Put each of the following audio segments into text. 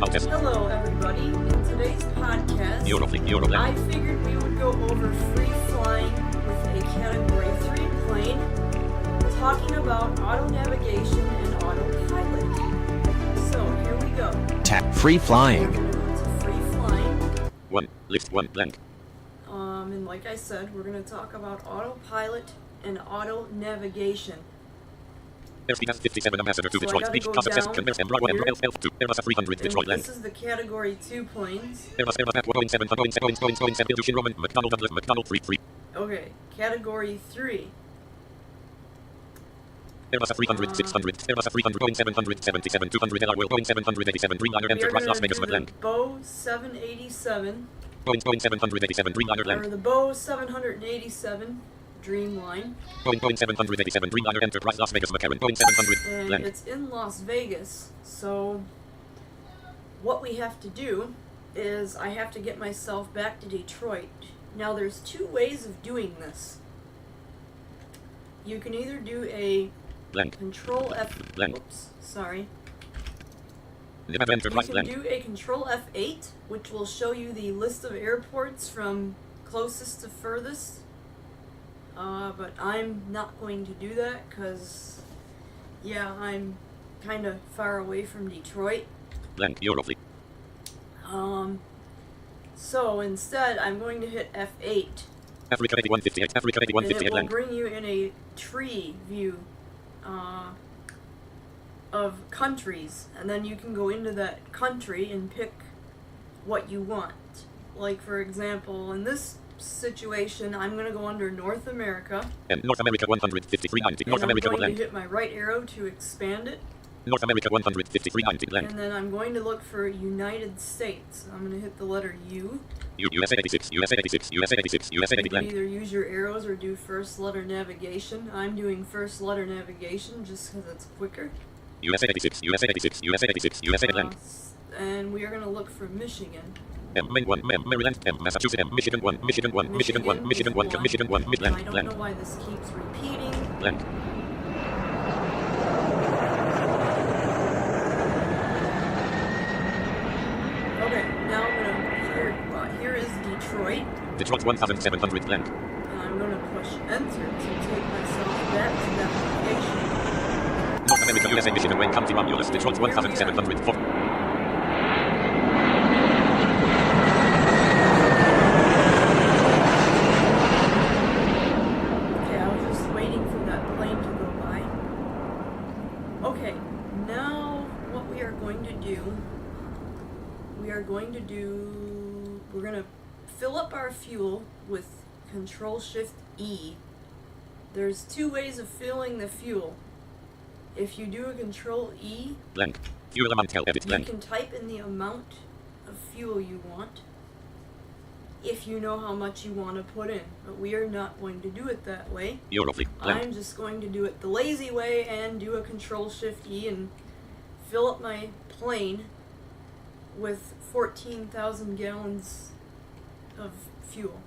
Hello, everybody. In today's podcast, I figured we would go over free flying with a Category 3 plane, talking about auto navigation and autopilot. So, here we go. Free flying. We're going to go to free flying. List 1 blank. And like I said, we're going to talk about autopilot and auto navigation. Airspeed has 57 ambassador to Detroit. Beach class of 7 converse and Bravo and Elf 2. Airbus 300 Detroit land. This is the Category 2 planes. Airbus at Boeing 7 Boeing 7 Bill Roman McDonald Douglas McDonald 3. Okay, Category 3. Airbus 300 600 Airbus 300 Boeing 777 200 LR Boeing 787 Dreamliner Enterprise Las Vegas land. Bow 787. Boeing 787 Dreamliner land. Or the Bow 787 Dreamline. Boeing 787 Dreamliner Enterprise Las Vegas McCarran Boeing 700 and land. It's in Las Vegas, so what we have to do is I have to get myself back to Detroit. Now there's two ways of doing this. You can either do a blank. Control F. Blank. Oops, sorry. You Enterprise can land. do a Control F8, which will show you the list of airports from closest to furthest. But I'm not going to do that because, yeah, I'm kind of far away from Detroit. Blank. Eurofleet. So instead, I'm going to hit F8. Africa 8158. Africa 8158 and it will land. bring you in a tree view of countries, and then you can go into that country and pick what you want. Like, for example, in this situation, I'm going to go under North America. And North America 15390. North America I'm going land. to hit my right arrow to expand it. North America 15390 land. And then I'm going to look for United States. I'm going to hit the letter U. USA 86, USA 86, USA 86, USA You 80 can land. either use your arrows or do first letter navigation. I'm doing first letter navigation just because it's quicker. USA 86, USA 86, USA 86, USA land. And we are going to look for Michigan. Maine 1, Maryland, Massachusetts, Michigan 1, Michigan 1, Michigan 1, Michigan 1, Michigan 1, Midland, I don't land. know why this keeps repeating. Land. Okay, now I'm gonna here is Detroit. Detroit 1700 land. And I'm gonna push enter to take myself back to that location. North America, USA, Michigan, Wayne County, Romulus, Detroit 1704. Okay, I was just waiting for that plane to go by. Okay, now what we are going to do, we're going to fill up our fuel with Control-Shift-E. There's two ways of filling the fuel. If you do a Control-E, Blank. Fuel amount held edit you blank. can type in the amount of fuel you want if you know how much you want to put in. But we are not going to do it that way. Eurofleet blank. I'm just going to do it the lazy way and do a Control-Shift-E and fill up my plane with 14,000 gallons of fuel.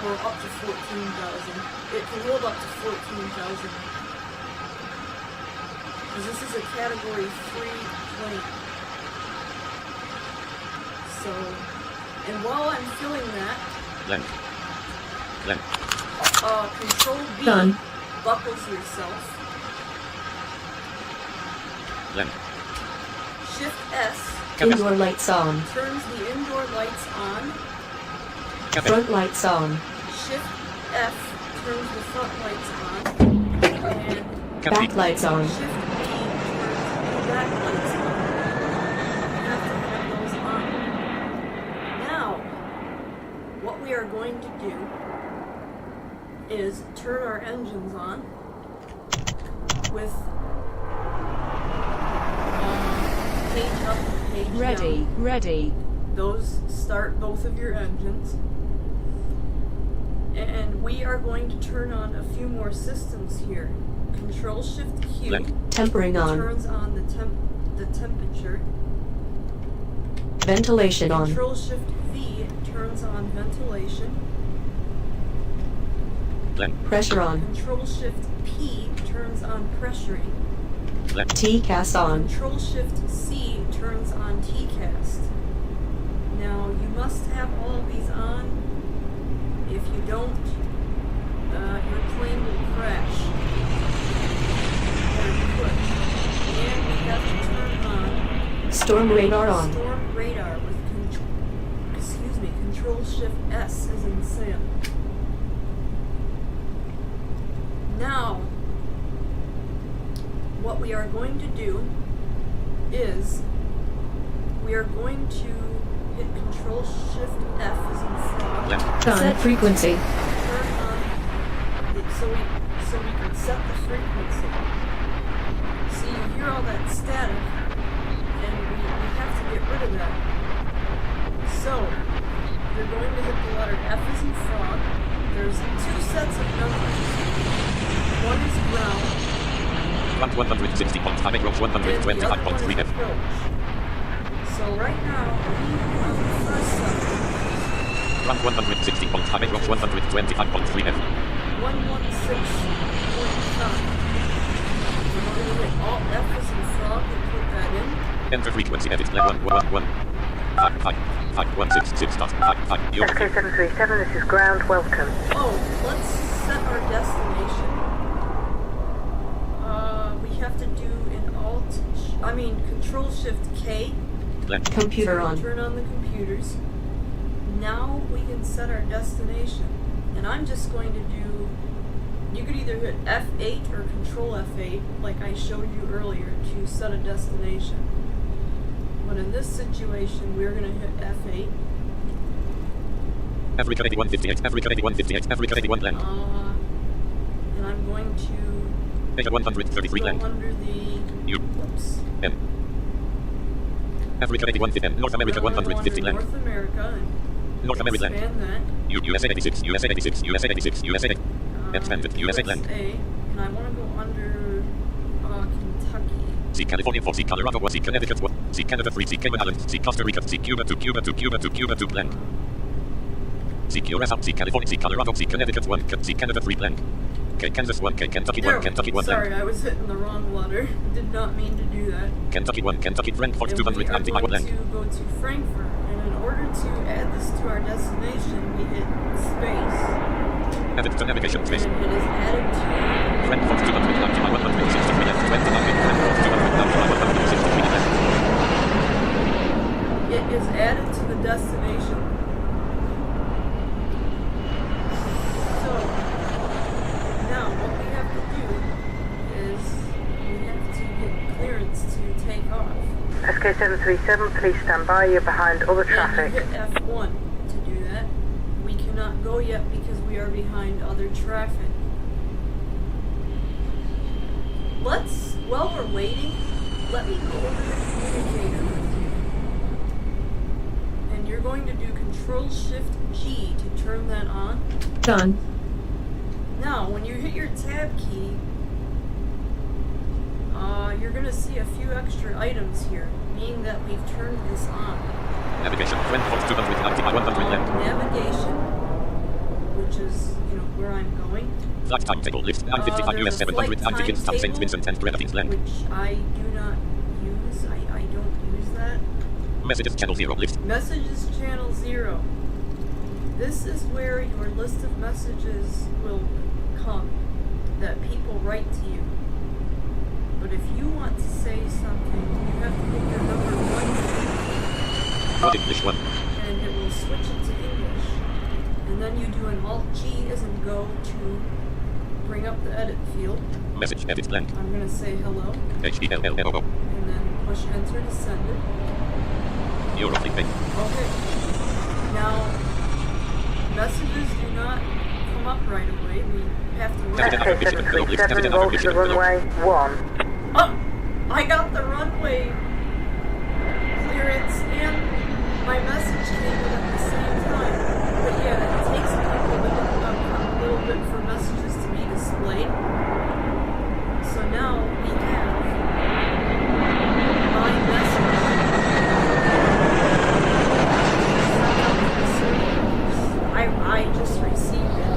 Or up to 14,000. It can hold up to 14,000. Because this is a Category 3 plane. So, and while I'm filling that, Blank. Blank. Control B Done. buckles yourself. Blank. Shift S Indoor lights on. turns the indoor lights on. Front lights on. Shift F turns the front lights on. And Back lights on. Shift B turns the back lights on. You have to have those on. Now, what we are going to do is turn our engines on with page up and page down. Ready. Those start both of your engines. And we are going to turn on a few more systems here. Control-Shift-Q Blank. Tempering on. turns on the temperature. Ventilation on. Control-Shift-V turns on ventilation. Blank. Pressure on. Control-Shift P turns on pressuring. Left. T-cast on. Control-Shift-C turns on T-cast. Now, you must have all of these on. If you don't, your plane will crash. Or you could. And we have to turn on Storm radar on. Storm radar with Control-Shift-S as in Sam. Now, what we are going to do is we are going to hit Control-Shift-F as in frog. Left. Set frequency. Turn on so we can set the frequency. See, you hear all that static, and we have to get rid of that. So, you're going to hit the letter F as in frog. There's two sets of numbers. One is ground, Front 160.5 approach and the other one is 125.3 F. approach. So right now, on the first set, Front 160.5 approach 125.3 F. 116.5. We're going to hit Alt F as in frog and put that in. Enter frequency edit. 116.5. SK737, this is ground, welcome. Oh, let's set our destination. We have to do an Control-Shift-K. Left. Computer on. Turn on the computers. Now we can set our destination. And I'm just going to do, you could either hit F8 or Control F8, like I showed you earlier, to set a destination. But in this situation, we're going to hit F8. Africa 8158. Africa 8158. Africa 81 land. And I'm going to Asia 133 go land. under the, U. whoops. M. Africa 8150. North America We're gonna go 150 under land. North America and North America land. expand that. USA 86. USA 86. USA 86. USA. Expanded. USA land. And I want to go under Kentucky. See California 4. See Colorado 1. See Connecticut 1. See Canada 3. See Cayman Islands. See Costa Rica. See Cuba 2. Cuba 2. Cuba 2. Cuba 2 land. See Curacao. See California. See Colorado. See Connecticut 1. See Canada 3 land. K Kansas 1. K Kentucky 1. Kentucky 1 land. Sorry, I was hitting the wrong letter. Did not mean to do that. Kentucky 1. Kentucky Frankfurt And we are 290 going land. to go to Frankfurt. And in order to add this to our destination, we hit space. Added to navigation And space. it is added to Frankfurt 290 by 163 left. 29 Frankfurt 290 by 163 left. it is added to the destination. So now what we have to do is we have to get clearance to take off. SK737, please stand by, you're behind other And you traffic. hit F1 to do that. We cannot go yet because we are behind other traffic. While we're waiting, let me go over the communicator. And you're going to do Control-Shift-G to turn that on. Done. Now, when you hit your tab key, you're going to see a few extra items here, meaning that we've turned this on. Navigation Frankfurt 290 by 100 land. Navigation, which is, where I'm going. Flight timetable list 955 There's US a 700 flight Antigens Town St. timetable, Vincent and Grenadines land. which I do not use. I don't use that. Messages channel 0 list. Messages channel 0. This is where your list of messages will come that people write to you. But if you want to say something, you have to hit your number 1 What English 1. and it will switch it to English. And then you do an Alt-G as in go to bring up the edit field. Message edit blank. I'm going to say hello, HELLLO. and then push enter to send it. You're roughly ping. Okay. Now, messages do not come up right away. We have to wait. SK737, roll to the runway 1. Oh! I got the runway clearance and my message came in at the same time. But yeah, it takes a little bit for messages to be displayed. So now we have my message. I just received it.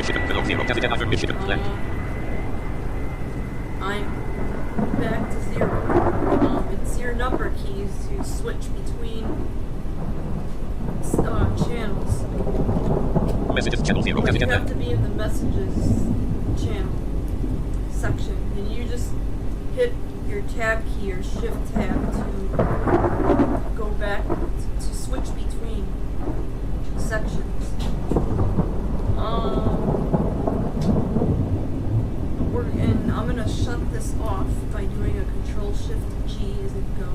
Michigan, below 0, Designated Haven, Michigan, land. I'm back to 0. It's your number keys to switch between channels. Messages, channel 0, But you Designated have to be in the messages channel section, and you just hit your tab key or shift tab to go back to switch between sections. And I'm gonna shut this off by doing a Control Shift G as it go.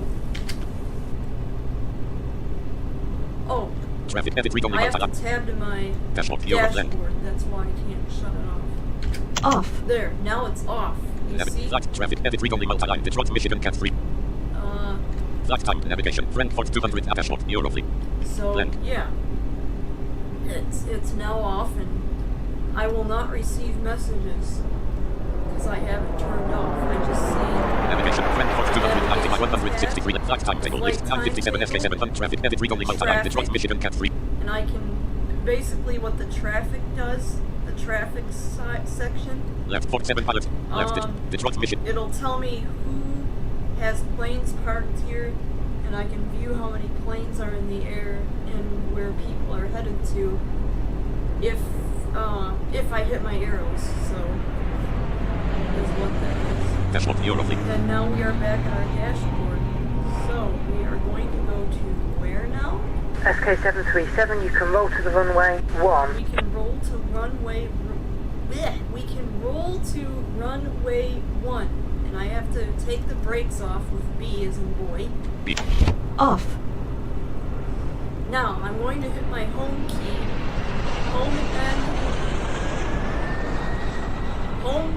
Oh, Traffic, edit, read only I have multi-line. to tab to my Dashboard, Europe, land. dashboard. That's why I can't shut it off. Off. There, now it's off. You see? Flight, traffic, edit, read only multi-line. Detroit, Michigan, cat 3. Flight time, navigation, Frankfurt 200, dashboard, Europe. So Blank. yeah, it's now off, and I will not receive messages because I have it turned off. I just see Navigation, Frankfurt 290, Navigation 163, tab. flight timetable, Flight list, 957, timetable. SK7, traffic, edit, read only multi-line. Traffic. Detroit, Michigan, cat 3. and I can basically what the traffic does. The traffic section. Left, 47 pilot. Left, Detroit, Michigan. It'll tell me who has planes parked here, and I can view how many planes are in the air and where people are headed to if I hit my arrows. So is what that is. Dashboard, Europe. And now we are back at our dashboard. So we are going to go to where now? SK737, you can roll to the runway We 1. can roll to runway. We can roll to runway 1, and I have to take the brakes off with B as in boy. B. Off. Now I'm going to hit my home key. Home and home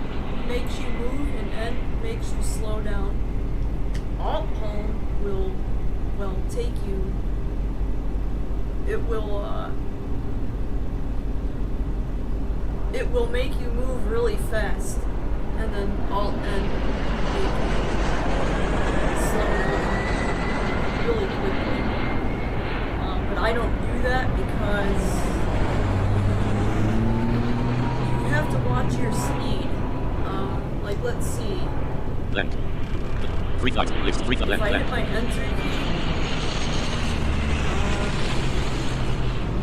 makes you move, and N makes you slow down. Alt home will take you. It will make you move really fast, and then Alt N make you slow down really quickly. But I don't do that because you have to watch your speed. Like, let's see. Land. Green light, lift, green light, If I hit land. my enter key,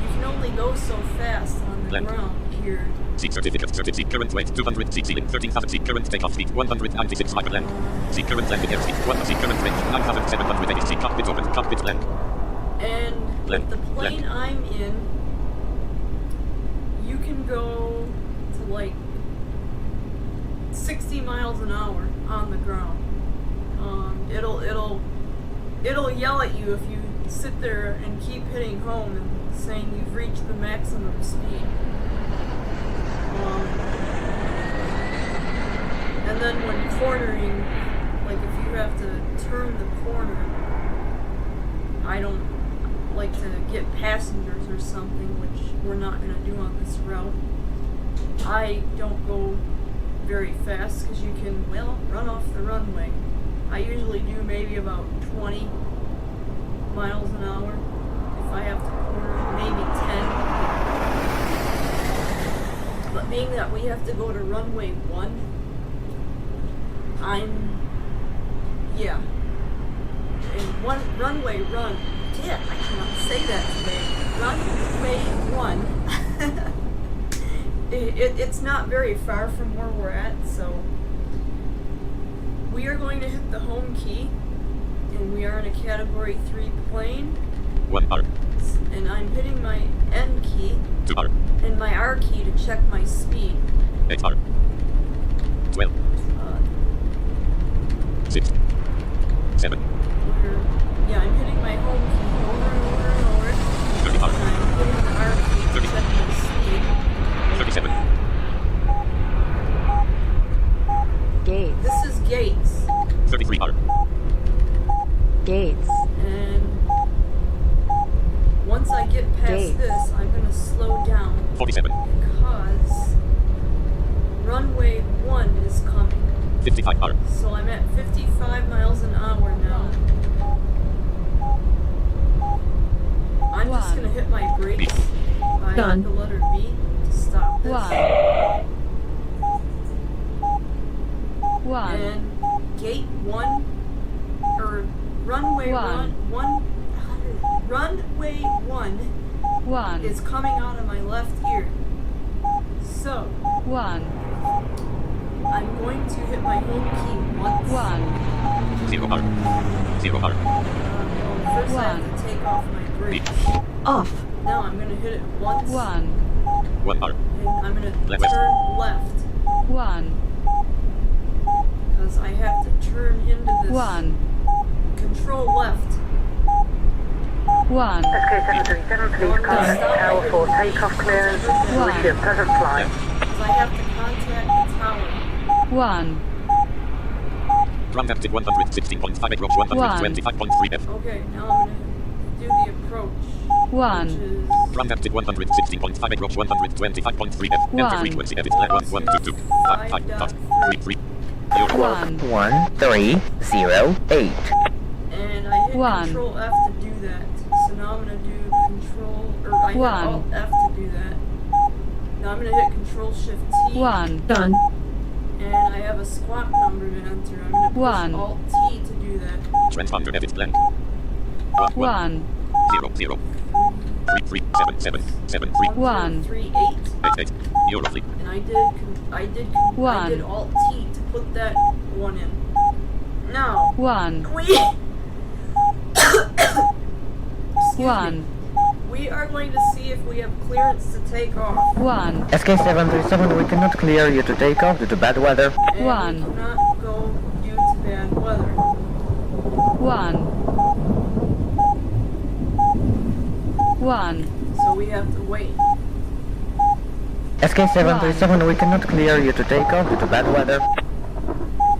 you can only go so fast on the Land. ground here. Seat certificate, seat current weight 200, seat ceiling 13,000, seat current takeoff speed 196 miles per land. Seat current landing airspeed 1, seat current range 9,780, seat cockpit open, cockpit land. And with the plane I'm in, you can go to like 60 miles an hour on the ground. It'll yell at you if you sit there and keep hitting home and saying you've reached the maximum speed. And then when cornering, like if you have to turn the corner, I don't like to get passengers or something, which we're not going to do on this route. I don't go very fast because you can, run off the runway. I usually do maybe about 20 miles an hour if I have to corner, maybe 10. But being that we have to go to runway 1, and runway run. Yeah, I cannot say that today. Runway 1. It's not very far from where we're at, so we are going to hit the home key, and we are in a category 3 plane. 1 bar, And I'm hitting my N key 2 bar, and my R key to check my speed. 8 bar, 12, 6, 7, I'm hitting my home key over and over and over. 30 bar, And I'm hitting the R key to check my speed. 37, Gates. This is gates. 33 bar, Gates. And once I get past Gates. this, I'm going to slow down 47, because runway 1 is coming. 55 bar, So I'm at 55 miles an hour now. I'm just going to hit my brakes by Done. the letter B to stop this. 1. And gate 1, or runway One. runway 1 1. is coming out of my left ear. So, 1. I'm going to hit my home key once. 1. 0 R. 0 R. Well, first I have to take off my brakes. Off. Now I'm going to hit it once. 1. 1 R. And I'm going to Left. turn left. 1. Because I have to turn into this. 1. Control left. 1. SK737, please contact Tower for takeoff clearance. Wish you a pleasant flight. Because I have to contact the tower. 1. Ground active 116.5 approach 125.3 F. Okay, now I'm going to do the approach. 1. Which is Ground active 116.5 approach 125.3 F. Enter 1. frequency edit flag 1122 5.33. 1. 1308. And I hit 1. Control F to do that. So now I'm going to do Control, or I hit 1. Alt F to do that. Now I'm going to hit Control Shift T. 1. Done. And I have a squawk number to enter. I'm going to push 1. Alt T to do that. Transponder edit blank. 1. 0 0 3 3 7 7 7 3 1. 3 8. 8 8. Eurofleet. And I did 1. Alt T to put that one in. Now 1. Excuse 1. me. We are going to see if we have clearance to take off. 1. SK737, we cannot clear you to take off due to bad weather. And 1. we cannot go due to bad weather. 1. 1. So we have to wait. SK737, we cannot clear you to take off due to bad weather.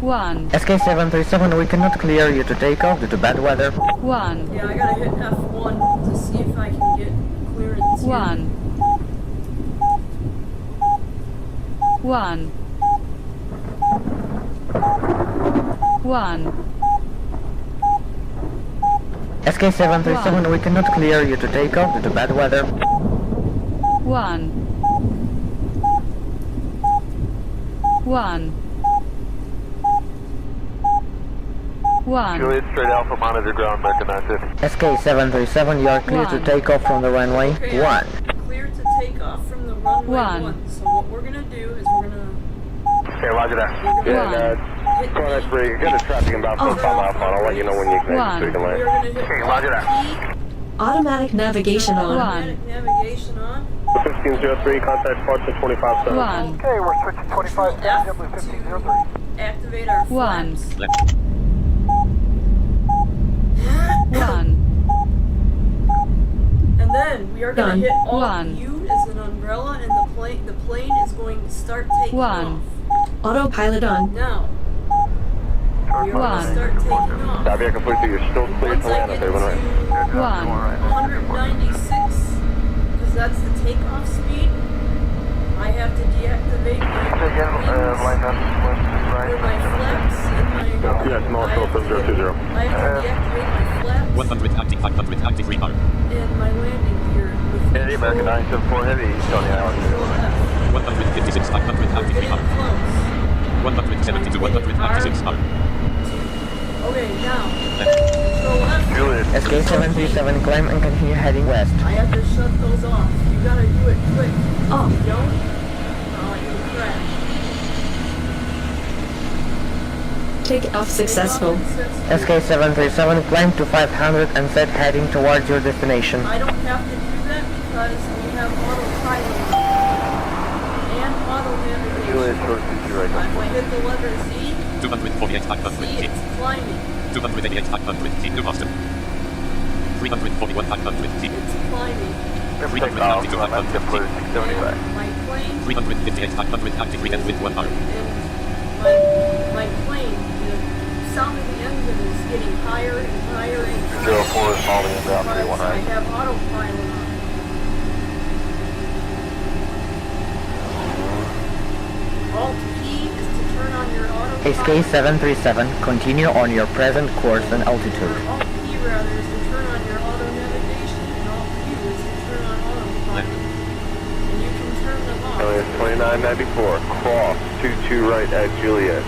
1. SK737, we cannot clear you to take off due to bad weather. 1. Yeah, I gotta hit F1 to see if I can get clearance here. 1. 1. 1. SK737, we cannot clear you to take off due to bad weather. 1. 1. 1. Juliet, straight Alpha, monitor ground, American 950. SK737, you are clear to 1. take off from the runway Okay, 1. I'm clear to take off from the runway 1. 1. So what we're gonna do is we're gonna Okay, roger that. We're gonna Yeah, hit go ahead, E. Bree. You're good at traffic about 45 miles per hour. I'll let you know when you can One. exit so you can we're land. gonna hit Okay, roger that. Alt T. Automatic navigation on. Automatic navigation on. 1503, contact parts at 25.7. 1. Okay, we're switching 25 F to 1503. activate our 1. flaps. Left. 1. And then we are going Done. to hit Alt 1. U as an umbrella, and the plane is going to start taking 1. off. Autopilot on. Now we are going 1. to start taking off. Stop here completely. You're still clear Once to I land. get Okay, to one right. 196, because that's the takeoff speed, I have to deactivate my wings, or my flaps, and my... Yes, small I have to 7020. I have to deactivate my flaps 100 active 500 active rebar. and my landing gear with Heavy, American 974 Heavy, Tony Island. Control F. 156 500 We're active getting rebar. close. 170 to 196 R. Okay, now, Left. Control F. Juliet, SK737, climb and continue heading west. I have to shut those off. You gotta do it quick. Off. If you don't, you'll crash. Take off successful. SK737, climb to 500 and set heading towards your destination. I don't have to do that because we have autopilot on. And auto Juliet, navigation. short 60 right If now. I hit the letter Z, 248 500 see T. it's climbing. 288 500 T to Boston. 341 500 T. It's climbing. 392 500 T. $675. My plane 358 500 active and with 1 R. and my plane, the sound of the engine is getting higher and higher and higher. 04 is falling inbound, Because 31 I right. have autopilot on. Alt P is to turn on your autopilot. SK737, continue on your present course and altitude. Or Alt P rather is to turn on your auto navigation, and Alt Q is to turn on autopilot. Left. And you can turn them US 2994, cross 22 right at Juliet.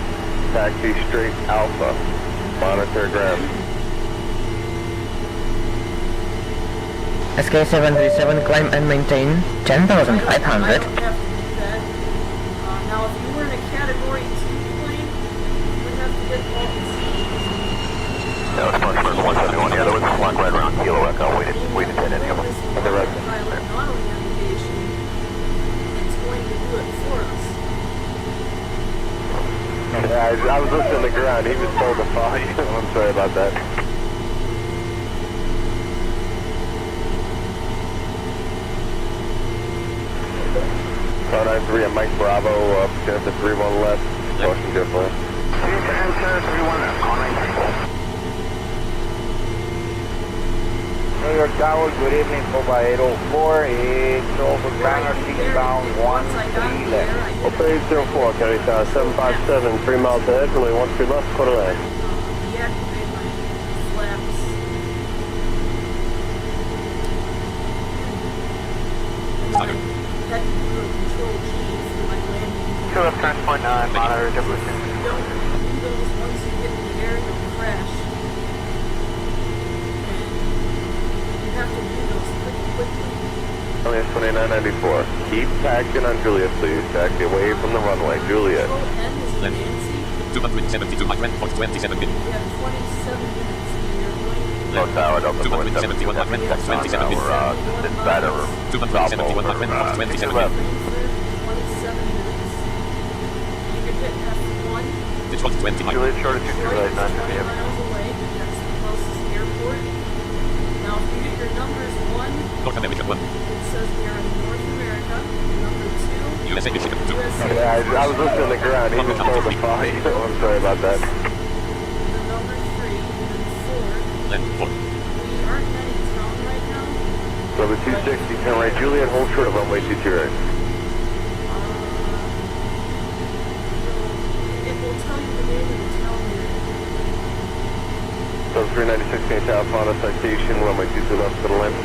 Taxi straight Alpha. Monitor ground. SK737, climb and maintain 10,500. I don't have to do that. Now, if you were in a Category 2 plane, you would have to get all these. That was Marshall 171. Yeah, there was a flank right around Kilo Echo. We didn't hit any of them. On the right. Pilot auto navigation, it's going to do it for us. Yeah, I was listening to the ground. He was told to follow you. I'm sorry about that. 93 at Mike Bravo, Jennifer 31 left, motion different. New York Tower, good evening, Cobra 804, it's over Banger, eastbound 13 left. Open 804, carry tower 757, 3 miles ahead, runway 13 left, quarter line. Deactivate my flaps. And then I had to do a control G for my landing. 2 left, turn point 9, monitor evolution. You don't do those once you get in the air, you'll crash. And you have to do those pretty quickly. LS 2994, keep taxiing on Juliet, please. Taxi away from the runway, Juliet. Control N is Left. Nancy. 272 high for 27 minutes. We have 27 minutes in the airplane. No tower, Delta 271 high for 27 minutes. this batter. 271 high for 27 minutes. 27 minutes. You can hit F1. This was 20 high. Juliet short of 22 Detroit right, is 9 20 p.m. miles away. That's the closest airport. Now, if you get your numbers 1, North America 1. it says we are in North America. Number 2, USA Michigan 2. USA. Yeah, I was listening to the ground. He was told to follow you. I'm sorry about that. The number 3, and Left 4. 4. We aren't heading town right now. Number 260, turn right, Juliet, hold short of runway 22 right. It will tell you the name of the town you're in. So 396 St. Tower, upon a citation, runway 22 left to the left.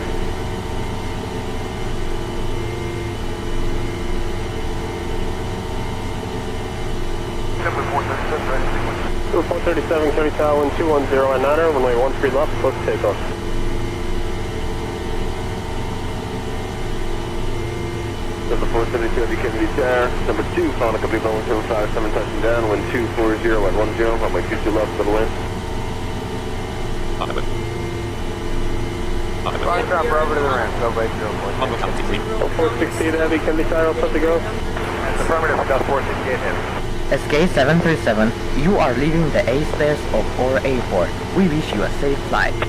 Number 437, 437, carry tower 1210 at 9er, runway 13 left, close to takeoff. Number 472 heavy Kennedy Tower. Number 2, found a company Boeing 757 touching down, wind 240 at 10, runway 22 left to the left. Ahmed. Ahmed. Fly drop over to the ramp, go by 04. Monroe County 3. 468 heavy Kennedy Tower, set to go. Affirmative, Gus 468 heavy. SK737, you are leaving the airspace of our airport. We wish you a safe flight. In a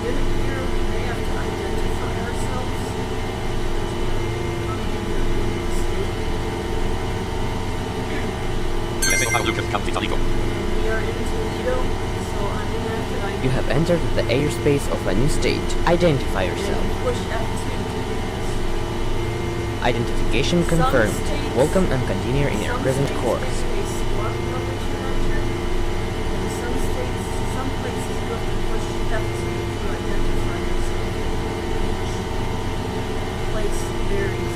minute here, we may have to identify ourselves. USA Ohio Lucas County Toledo. We are in Toledo, so I'm going to have to You have entered the airspace of a new state. Identify yourself. and push F2 to do this. Identification confirmed. Welcome and continue in your present course. Some states, some places you have to push F2 to identify yourself. Each place varies.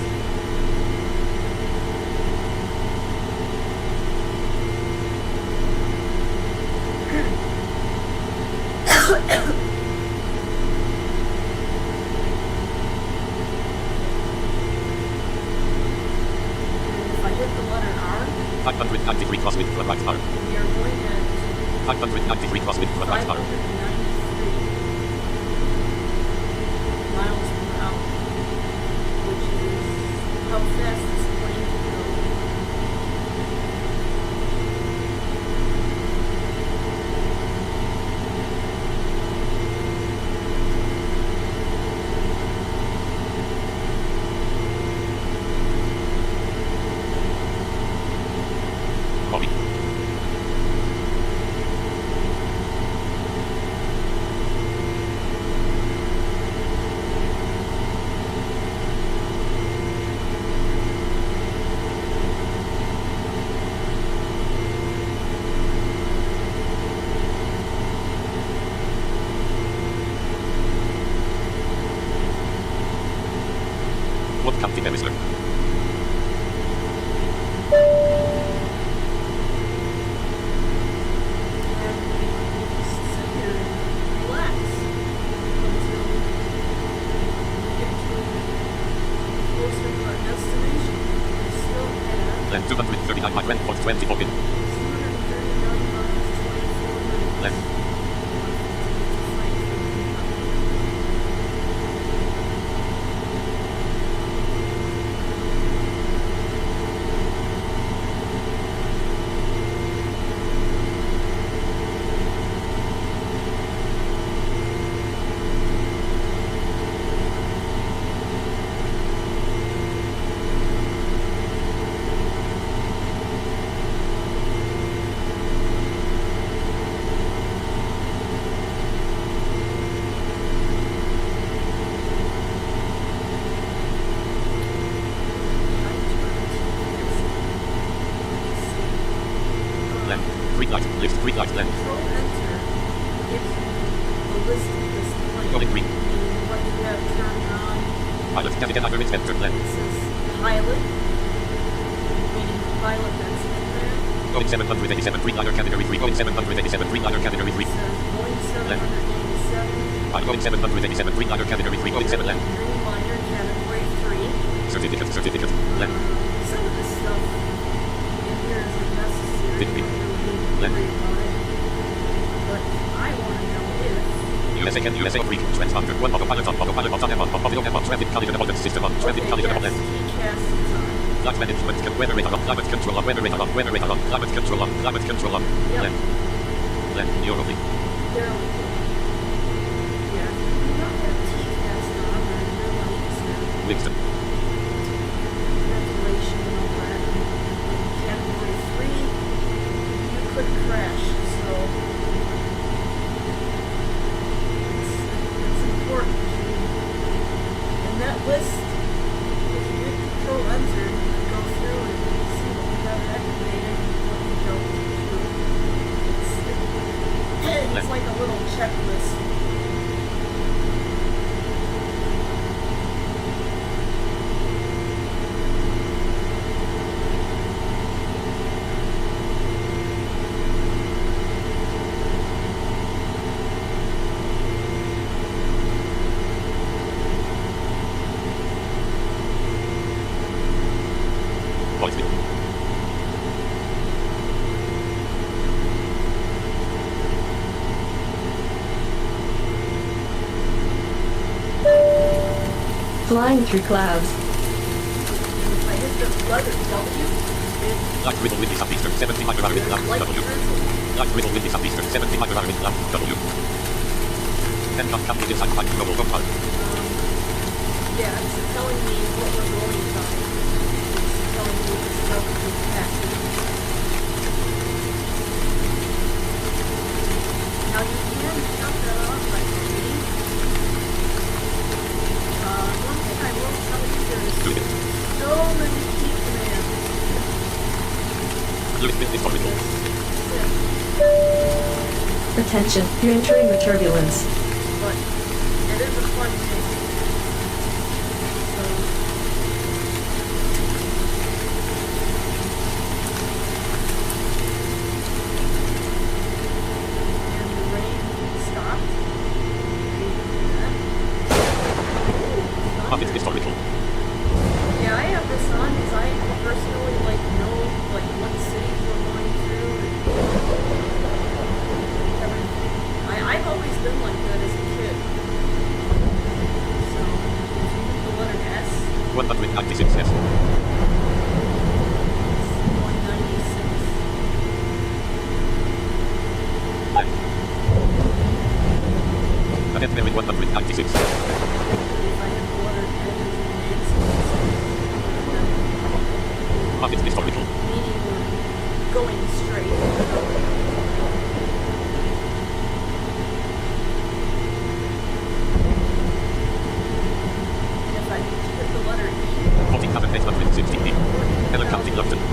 If I hit the letter R, 593 crosswind for right arm. we are going at 593 crosswind for right arm. 593 miles per hour, which is how fast this plane can go. Bobby. What county, Minister? 239 miles, land course 24 pin. 239 miles, 24 minutes. Left. Left. Green light. Lift. Green light. Left. Control enter gives you a list of this plane. Going green. Meaning what you have turned on. Pilot. Navigate under its enter. It Left. says pilot, meaning the pilot that's in there. Going 787. Green liner category 3. Going 787. Green liner category 3. It says Boeing 787. I'm going 787. Green liner category 3. Going 7 left. Green liner category 3. Certificate. Certificate. Left. Some of this stuff in here isn't necessary. Didn't be. You don't really need to Left. worry about it. But I want to know if USA can USA Greek. Transponder. 1 autopilot on autopilot on M on audio M on traffic collision avoidance system on traffic collision yes, avoidance. TCAS is on. Flight management. Weather radar on. Climate control on. Weather radar on. Weather radar on. Climate control on. Climate control on. Yep. Left. Left. You're only. There we go. Yeah, if you do not have TCAS on, then your lights are Winston. ventilation and all that. In category 3, you could crash, so it's important to, in that list, if you hit control enter, you can go through and see what you have activated and what you don't do. It's like a little checklist. Voice me. Flying through clouds. If I hit the letter W, it Light riddle windy southeastern 70 miles per hour wind like left. W. drizzle. Light riddle windy southeastern 70 miles per hour wind left. W. 10 knots companies inside 5 global profile. Yeah, it's telling me what we're going by. It's telling me the stuff we've passed. Now you can shut that off, I believe. One thing I will tell you, Do there's it. so many key commands. Limit business for window. Attention, you're entering the turbulence. But it is a fun thing. So, and the rain stopped. Market is for window. Yeah, I have this on because I personally know what cities we're going through and everything. I've always been like that as a kid. So if you hit the letter S, 196 yes. it's 196. Left. Cadet Merwin 196. If I hit the letter N as in Nancy, Market is for window. meaning we're going straight. And if I hit the letter E, 14,816 feet. Heller County, London. 106.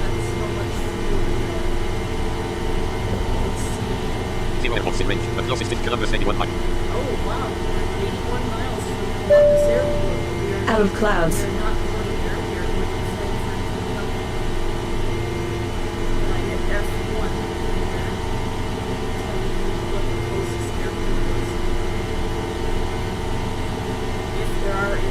That's how much fuel we have. Let's see. 0 airports in range. The closest is Columbus 81 miles. Oh wow, we're 81 miles from Columbus Airport. We are Out of clouds. We are not going there. We are going to Frankfurt, Kentucky. And I hit F1 there. Tell me what the closest airport is. If there are any.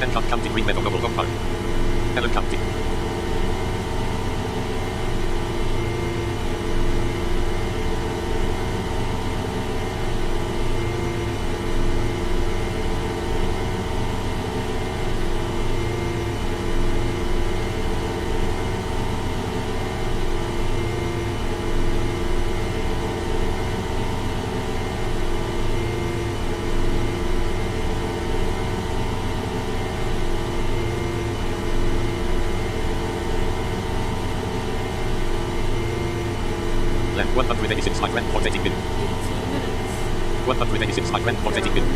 Hancock County, Green Meadow Mobile Home Park. Allen County. Left 186 high wind for taking wind. 18 minutes. 186 high wind for taking wind. 6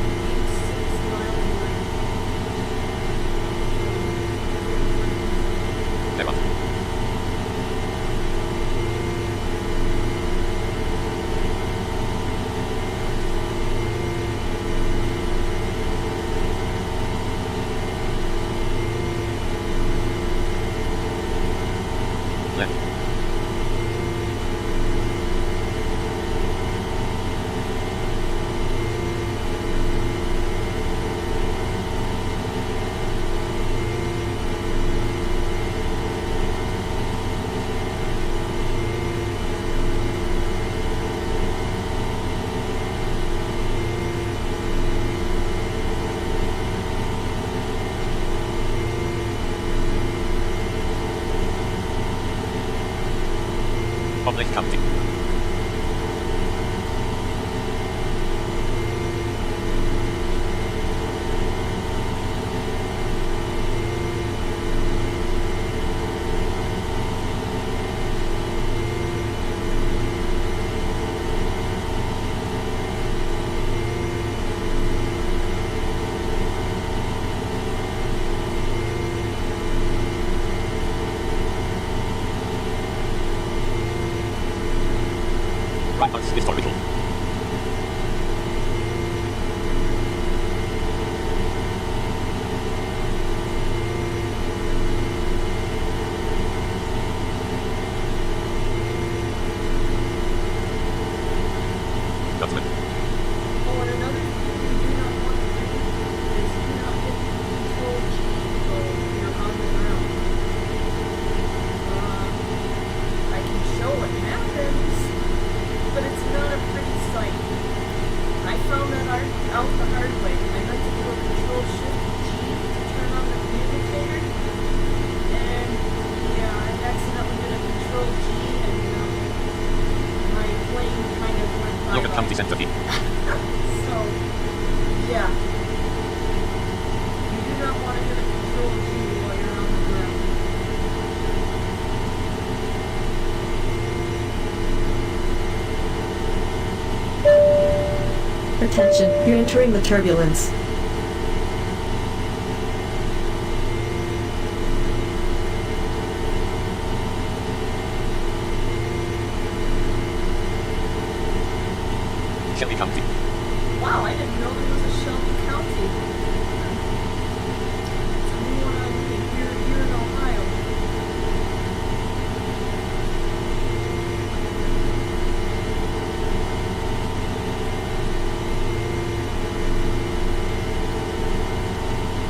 miles away. Left. Left. Public County. Right bus historical. Government. Oh, and another thing you do not want to do is do not hit Control G while you're on the ground. I can show what happens, but it's not a pretty sight. I found that out the hard way. I meant to do a Control Shift G to turn on the communicator, and yeah, I accidentally did a Control G, and my plane kind of went by. Logan County Center P. So, yeah. You do not want to hit a Control G while you're on the ground. Attention, you're entering the turbulence. Shelby County. Wow, I didn't know there was a Shelby County. It's a new one on me here in Ohio.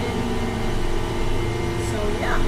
And so yeah.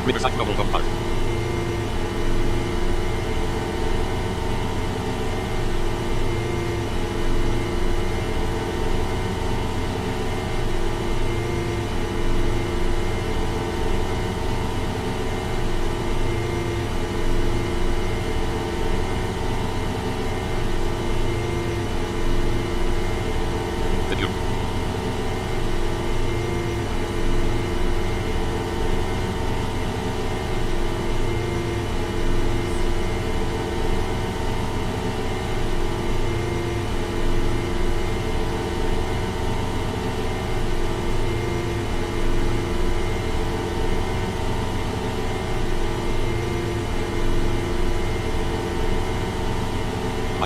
Riverside Mobile Home Park.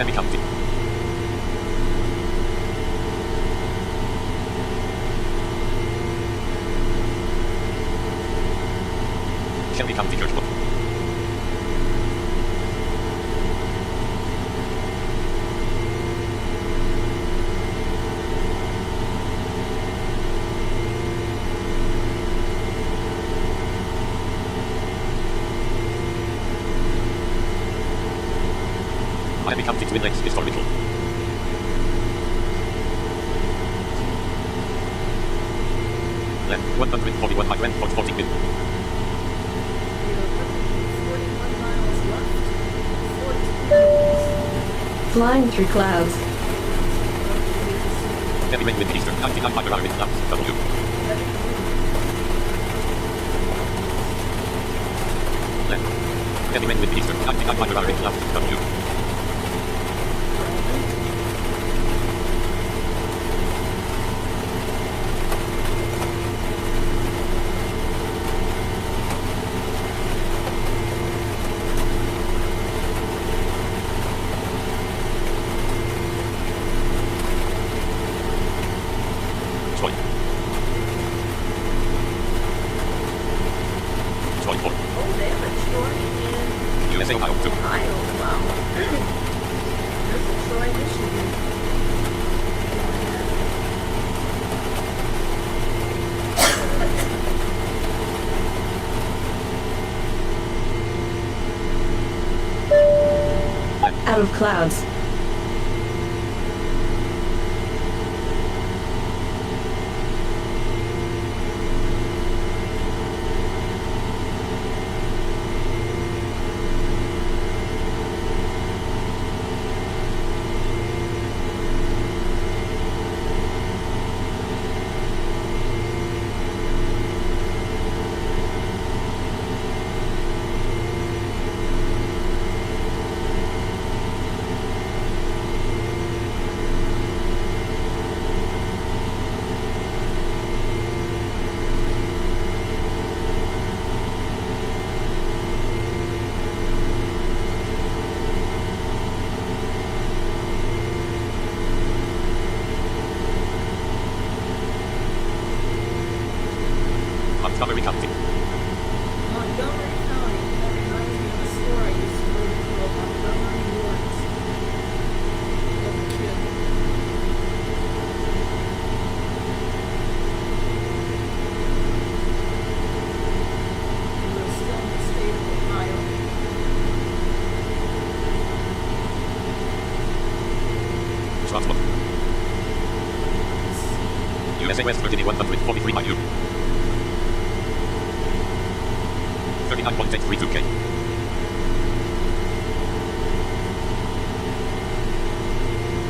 Miami County. Shelby County, Churchwood. Miami County, Twin Lakes, Historical. Length 141 by 1.40 min. We are 141 miles left. 14 miles. Flying through clouds. Heavy wind eastern, 99 miles per hour wind clouds, W. Length. Heavy wind eastern, 99 miles per hour wind clouds, W. Oh, they have a Troy in USA, Ohio, 2. Ohio. Wow. There's a Troy, Michigan. Out of clouds. Montgomery County. Montgomery County. That reminds me of a store I used to go to called Montgomery Woods. As a kid. We were still in the state of Ohio. Schwarzburg. USA West Virginia 143 miles. 39.832 K.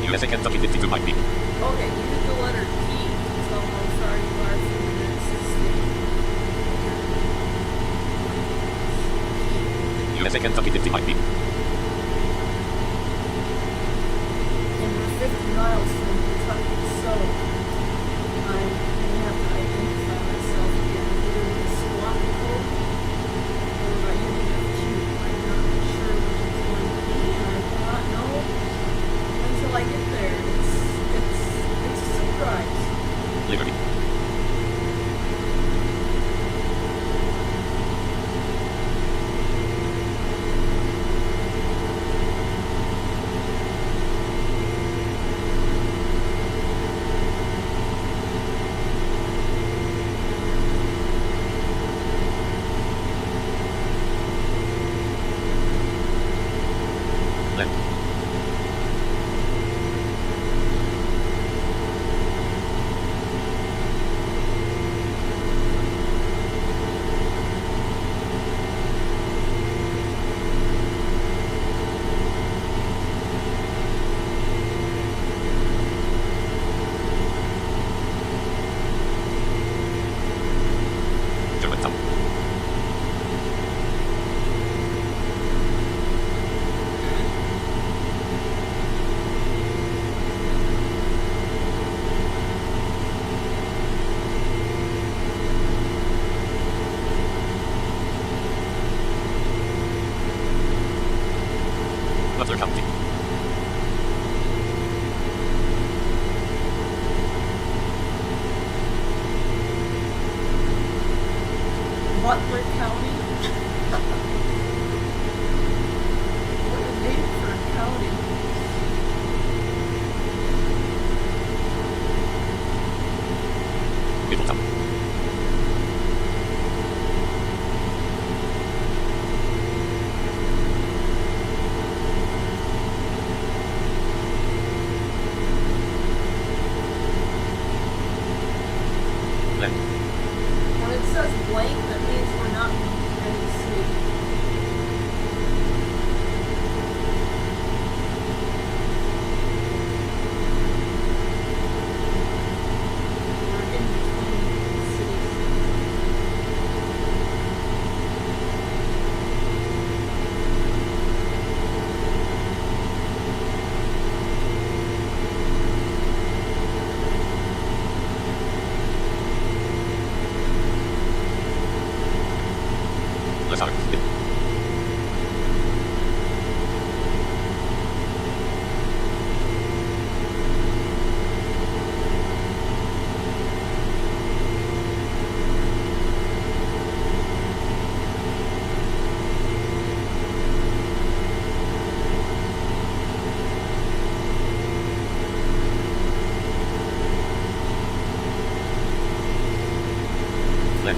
USA Kentucky 52 might be. Okay, use the letter P to tell how far you are from the next state. USA Kentucky 50 might be. And we're 50 miles from Kentucky, so I'm going to have to identify myself again either with a squat code or by using a Q. I'm not sure which it's going to be, and I will not know until I get there. It's a surprise. Liberty. Butler County. What a name for a county. Middletown. Glen. When it says blank, that means we're not in any city. We're in between cities. Les Arcs. Glen.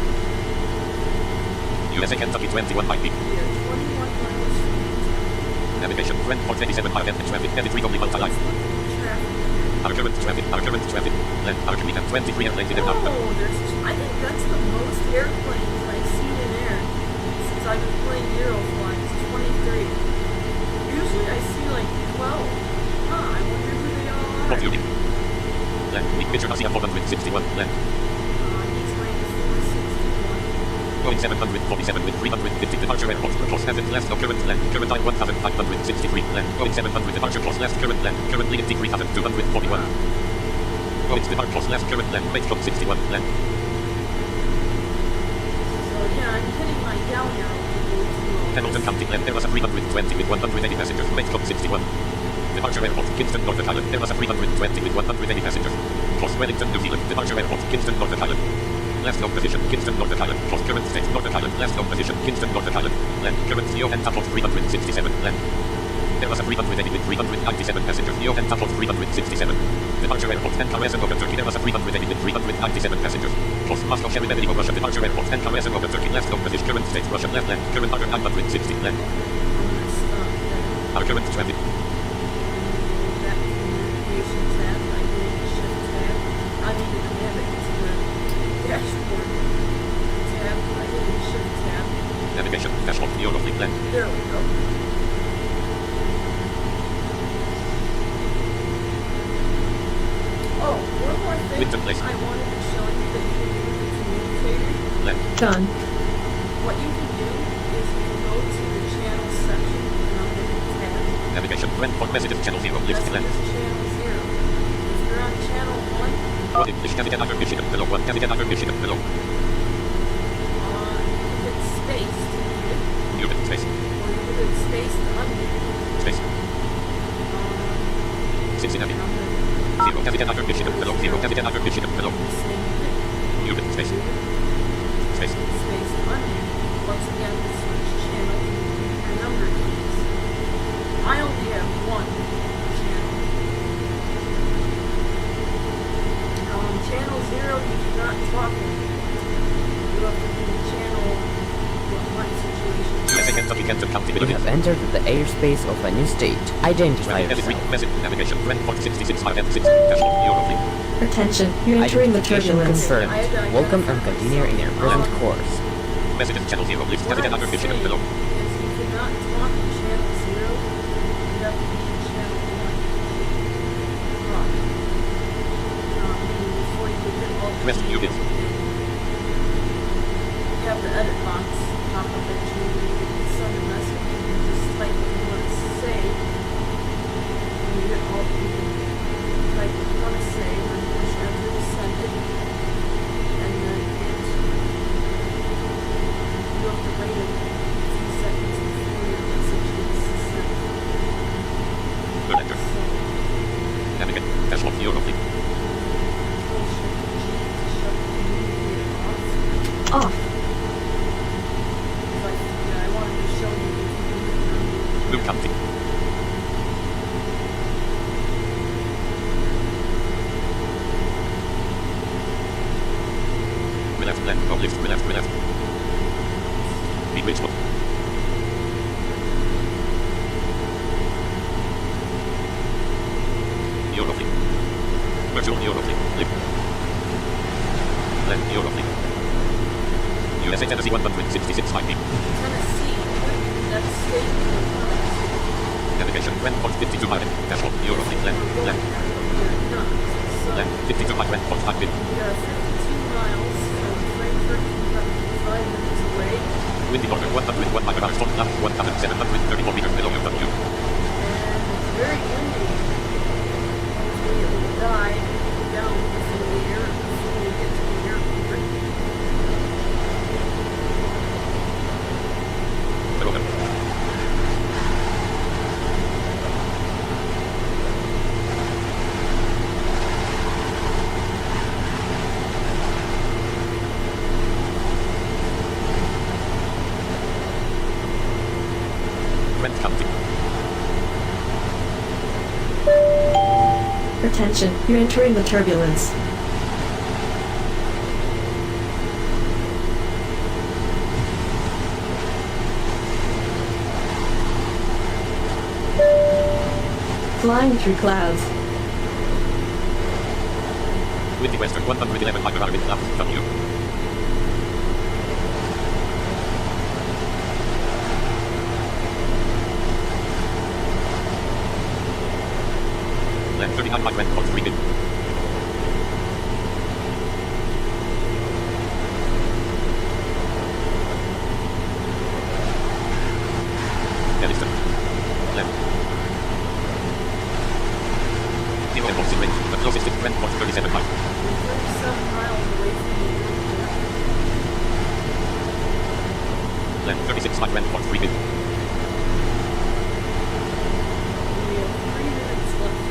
USA Kentucky 21 might be. We are 21 miles from Navigation. Trend for 27 mile and traffic. Edit read only multi-line. traffic. Our current traffic. Glen. Our commit at 23 airplanes in an hour. Oh, I think that's the most airplanes I've seen in air since I've been playing Aeroflight. It's 23. Usually I see like 12. Huh, I wonder who they all are. What you need? Glen. Big picture Asia 461. Glen. He's ranked 461. Going 747 with 350 departure airport. Course heaven left no current land. Current time 1563 land. Going 700 departure course left current land. Currently at 3241. Going to depart course left current land. Rate code 61 land. So yeah, I'm hitting my down arrow to go to Hamilton County land. There was a 320 with 180 passengers. Rate code 61. Departure airport Kingston Norfolk Island. There was a 320 with 180 passengers. Course Wellington New Zealand. Departure airport Kingston Norfolk Island. Left known position Kingston Norfolk Island. Course current state Norfolk Island. Left known position Kingston Norfolk Island. Land current Neo and top of 367 land. There was a 380 with 397 passengers. Neo and top of 367. Departure airport Ankara and over Turkey. There was a 380 with 397 passengers. Course Moscow Sheri Medvedev Russia. Departure airport Ankara and over Turkey. Left known position current state Russia. Left land current order 960 land. Our current traffic. that communication tab. I hit the shift tab. I mean the dashboard tab. I hit the shift tab. Navigation dashboard Euro fleet land. There we go. Oh, one more thing Winton Place. I wanted to show you that you can do with the communicator. Land. Done. What you can do is you can go to the channel section and I'll hit the tab. Navigation trend for messages channel 0 list That's land. just channel 0. If you're on channel 1, What English Navigate under Michigan below 1 Navigate under Michigan below. you can hit space to mute it, New bit space. or you can hit space to unmute it. Space. Cincinnati. And I'm gonna 0 Navigate under Michigan below 0 Navigate under Michigan below. do the same thing. New bit space. Space. Space to unmute. Once again, switch channel and your number keys. I only have one channel. Channel 0, you cannot talk anymore. You have to be in channel 1 situation. USA Kentucky Kenton County You Middle have entered the airspace of a new state. Identify Edit read yourself. message navigation trend for 66 mile and 6 dashboard Euro fleet. Attention, you're entering the Identification turbulence. confirmed. Welcome and continue in your present course. Messages channel 0 list What Navigate I'm under Michigan saying below. is you cannot talk in channel 0. You have to be in channel 1. Talk. Meaning before you get all the Rest keys muted. and you have the edit box pop up at you where you can send a message. You can just type what you want to say. And you get all you can type what you want to say and then push enter to send it. And then you have to wait a few seconds before your message gets sent. Good enter. So, Navigate dashboard Euro fleet. Control Shift G to shut the communicator off. Off. left, left, go left, left, left. Be wasteful. Eurofleet. Virtual Eurofleet. Lip. Left Eurofleet. USA Tennessee 166 might be. Tennessee, that's state. Navigation, 1.52 miles. Dashboard, Eurofleet, left, left, left, 52 miles, 1.5 bin. We are 52 miles from Frankfurt, about 5 minutes away. Windy border, 101 miles per hour, storm cloud, 1,734 meters below your W. And it's very windy. We will die down in the air before we get to the airport. Below. Brent County. Attention, you're entering the turbulence. Flying through clouds. Windy western, 111 miles per hour, wind cloud, W. Left 39 miles, wind, 3 bin. Edison. Left. 0 and 6 wind. The closest is 37 miles. 37 miles away from the airport. Left 36 miles, wind, 3 bin. We have 3 minutes left.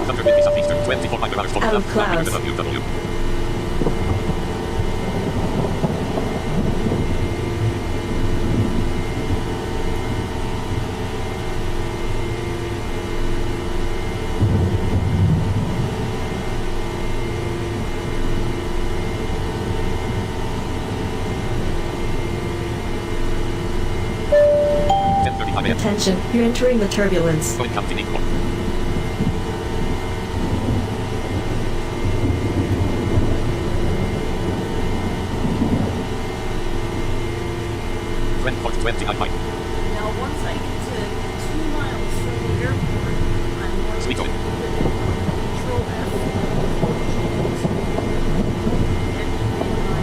Thunder windy southeastern, 24 miles per hour, storm Out of cloud, clouds. WW. Attention, you're entering the turbulence. Going county equal. Brentford 20 high. Now, once I get to 2 miles from the airport, I'm going Sweet to going. Control F. Activate my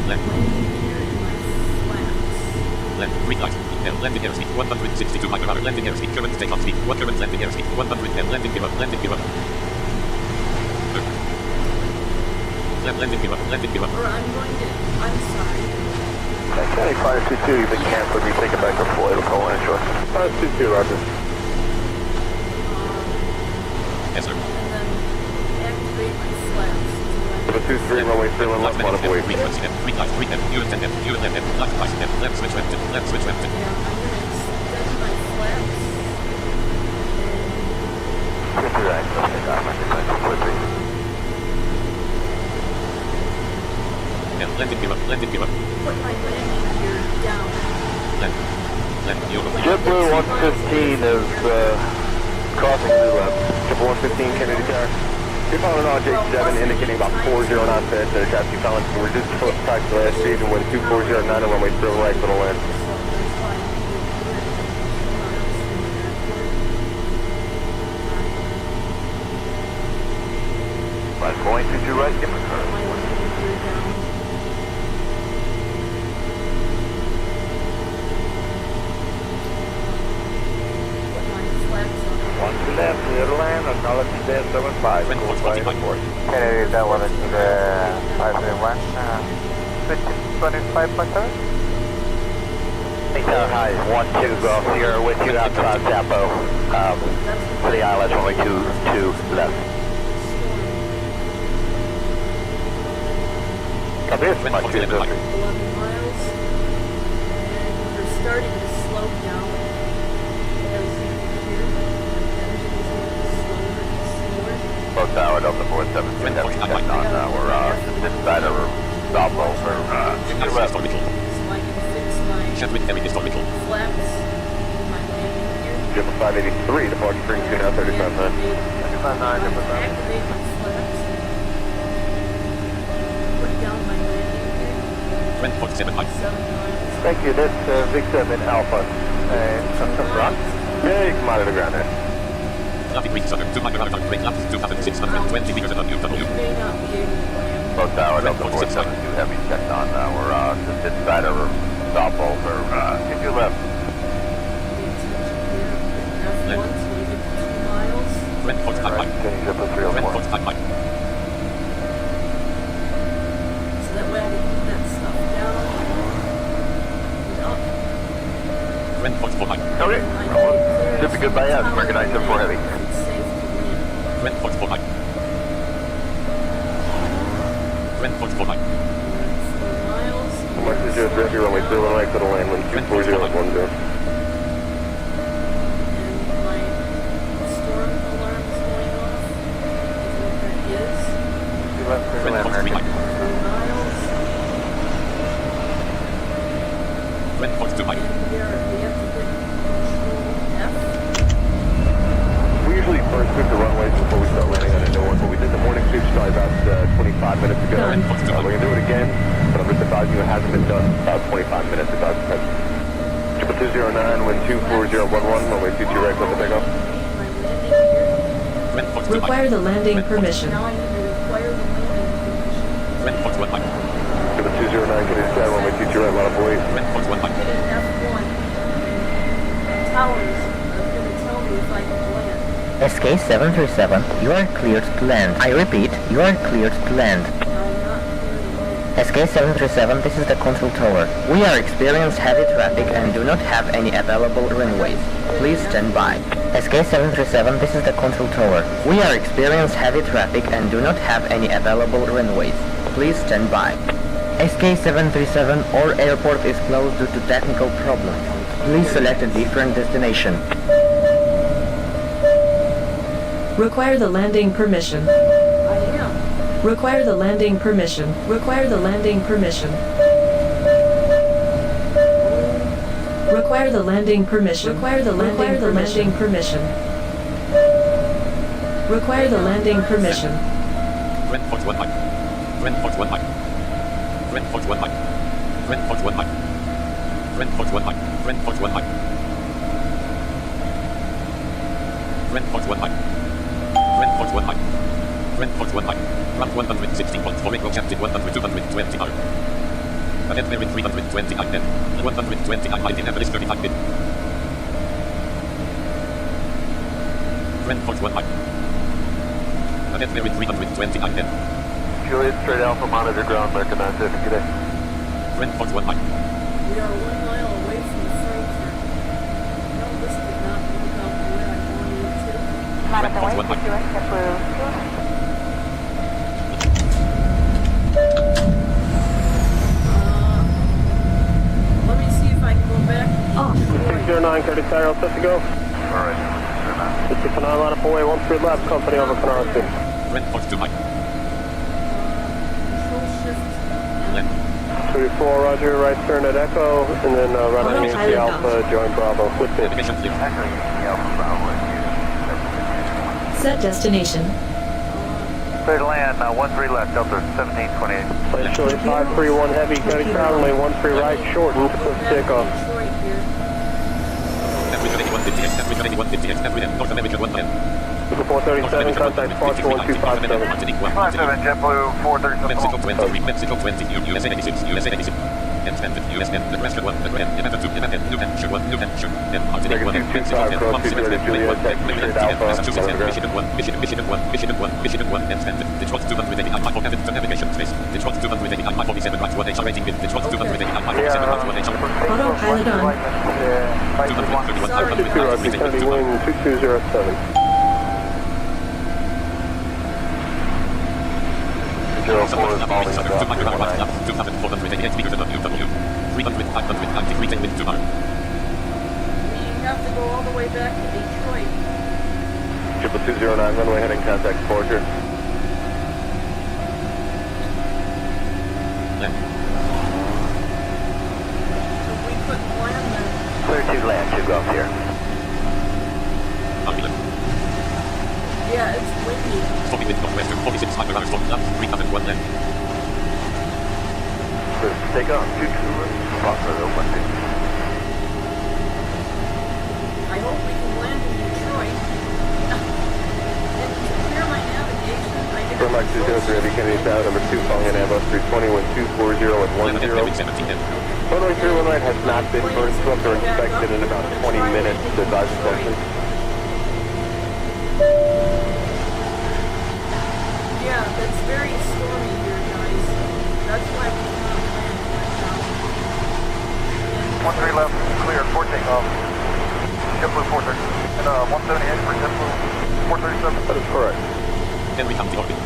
Left, landing gear and my flaps. left, green light. Landing airspeed 162 miles per hour. Landing airspeed. Current takeoff speed. What current landing airspeed? 110. Landing gear up. Landing gear up. Landing gear up. Landing gear up. Or I'm going to, I'm sorry. County 522, you've been canceled. You take it back to full. It'll call in short. 522, Roger. Yes, sir. And then activate my flaps. 723, runway 31 left, one avoid. Frequency F. Green light. Green F. Fuel 10 F. Fuel 10 F. Left twice F. Left switch left. Left switch left. Yeah, I'm going to extend my flaps. Quickly right. Okay, got my quickly. Landing gear up. Landing gear up. Put my landing gear down. Left. Left. You're up. JetBlue 115 is crossing to JetBlue 115 Kennedy Tower. You're following on J7 indicating about 40 knots to the traffic. You following to reduce the taxi to last speed and wind 2409 and runway 0 right for the land. So that's why we're 2 miles from the airport. 5.22 right, give me Put my landing gear down. Put my flaps on. One to left, clear to land, acknowledge stand 75, Wind cool 40 by miles. Kennedy, that one is the 531, 25.7. Tower High is 1-2 Golf Sierra with you outside Zappo. For the ILS only 2 left. Copy, it's my 2 11 miles. 11 miles. And we're starting to slow down. As you can hear, the engine is moving slower and slower. Both Tower, Delta 473 Heavy, checked on. We're just inside of stop over. To your left. So I can fix my Chat with heavy historical. flaps in my landing gear. Triple 583, departure bring 2 now 35 9. 35 9, triple 5. Activate my flaps. Put down my landing gear. 20.7 height. 7 miles. Thank you, that's Vic 7 Alpha. Some front. Yeah, you come out of the ground there. Traffic reach southern 200 brake laps 2,620 meters above UW. You may not be able to land. Both Tower, Delta 472 Heavy, checked on. We're just inside of stop over. To your left. Pay attention here. F1, so you get to 2 miles. 20.5 height. Change up to 304. 20.5 height. So that way I can put that stuff down and up. 20.4 height. Okay. Should be good by us. Recognize them for heavy. It's safe to land. 20.4 height. 20.4 height. 4 miles. Mark 03 runway 0 right to the land, wind 240 10. And my storm alarm is going off. Is what that is. 20.3 height. 4 miles. 20.2 height. And we have to hit control F. We usually first sweep the runways before we start landing on a new one, but we did the morning sweep probably about 25 minutes ago. Done. We're going to do it again, but I'm just advising you it hasn't been done about 25 minutes ago. 209, wind 24011, runway 22 right, close to takeoff. My landing gear. 20.2 height. Require the landing permission. Now I need to require the landing permission. 20.1 height. 209, can you decide runway 22 right, line up away. 20.1 height. Hitting F1. Towers are going to tell me if I can land. SK737, you are cleared to land. I repeat, you are cleared to land. Now I'm not clear to land. SK737, this is the control tower. We are experiencing heavy traffic and do not have any available runways. Please stand by. SK737, this is the control tower. We are experiencing heavy traffic and do not have any available runways. Please stand by. SK737, our airport is closed due to technical problems. Please select a different destination. Require the landing permission. I am. Require the landing permission. Require the landing permission. Require the landing permission. Require the landing permission. Require the landing permission. 20.1 height. 20.1 height. 20.1 height. 20.1 height. 20.1 height. 20.1 height. 20.1 height. 20.1 height. 20.1 height. Ramp 116.4 equal captain 100 220 hour. Ahead clearing 320 height then. 120 height in average 35 bit. 20.1 height. Ahead clearing 320 height then. Juliet, straight Alpha, monitor ground, recognize it. Good day. 20.1 height. We are 1 mile away from Frankfurt. No, this did not work out the way I wanted it to. Monitor way, Let me see if I can go back. Off. 209, Curtis Tyrell, set to go. Alright. 609, line up away, 13 lap, company over Canara 2. 20.2 height. Control shift. Left. 34, roger, right turn at Echo, and then right on Autopilot Yankee Alpha, join Bravo, with it. Navigation clear. Set destination. Clear to land, 13 left, Delta 1728. Place short 531 heavy, County traveling lane 13 right, shortened, close to takeoff. Detroit here. Temperature 8150X, temperature 8150X, temperature North America 110. Super 437, contact departure 1257. 57, JetBlue 437. Mexico 20, Mexico 20, USA 86, USA 86. M standard, US M, Nebraska 1, Nebraska, Nevada 2, Nevada, New Hampshire 1, New Hampshire, M, Martinique 1, Mexico 10, Mom 7, Juliet, Massachusetts 10, Michigan 1, Michigan 1, Michigan 1, Michigan 1, M standard, Detroit 280, I for heaven to navigation space, Detroit 280, I 47 right 1 HR rating bin, Detroit 280, I 47 right 1 HR. Autopilot on. 231, 2 wing 2207. 04 is falling down. 2,488 meters above UW. 300, 593 10 wind tomorrow. We have to go all the way back to Detroit. Triple 209, runway heading contact departure. Land. So we couldn't land there. Clear to land, two gulf here. Copy left. Yeah, it's windy. Stopping wind northwestern 46 miles per hour. Stop left 3001 land. Clear to take off, 22, Foxtrot 016. I hope we can land in Detroit. And to clear my navigation, I did From Mike 203, Heavy Kennedy Tower, number 2, calling in Airbus 320, wind 240 at 10. Heading 17 10. Runway 319 has not been burn swept or inspected in about 20 minutes. Advise inspection. Yeah, it's very stormy here, guys. That's why we cannot land right now. 13 left, clear, 4 takeoff. JetBlue 430. And 178 for JetBlue 437. That is correct. Then we come to orbit.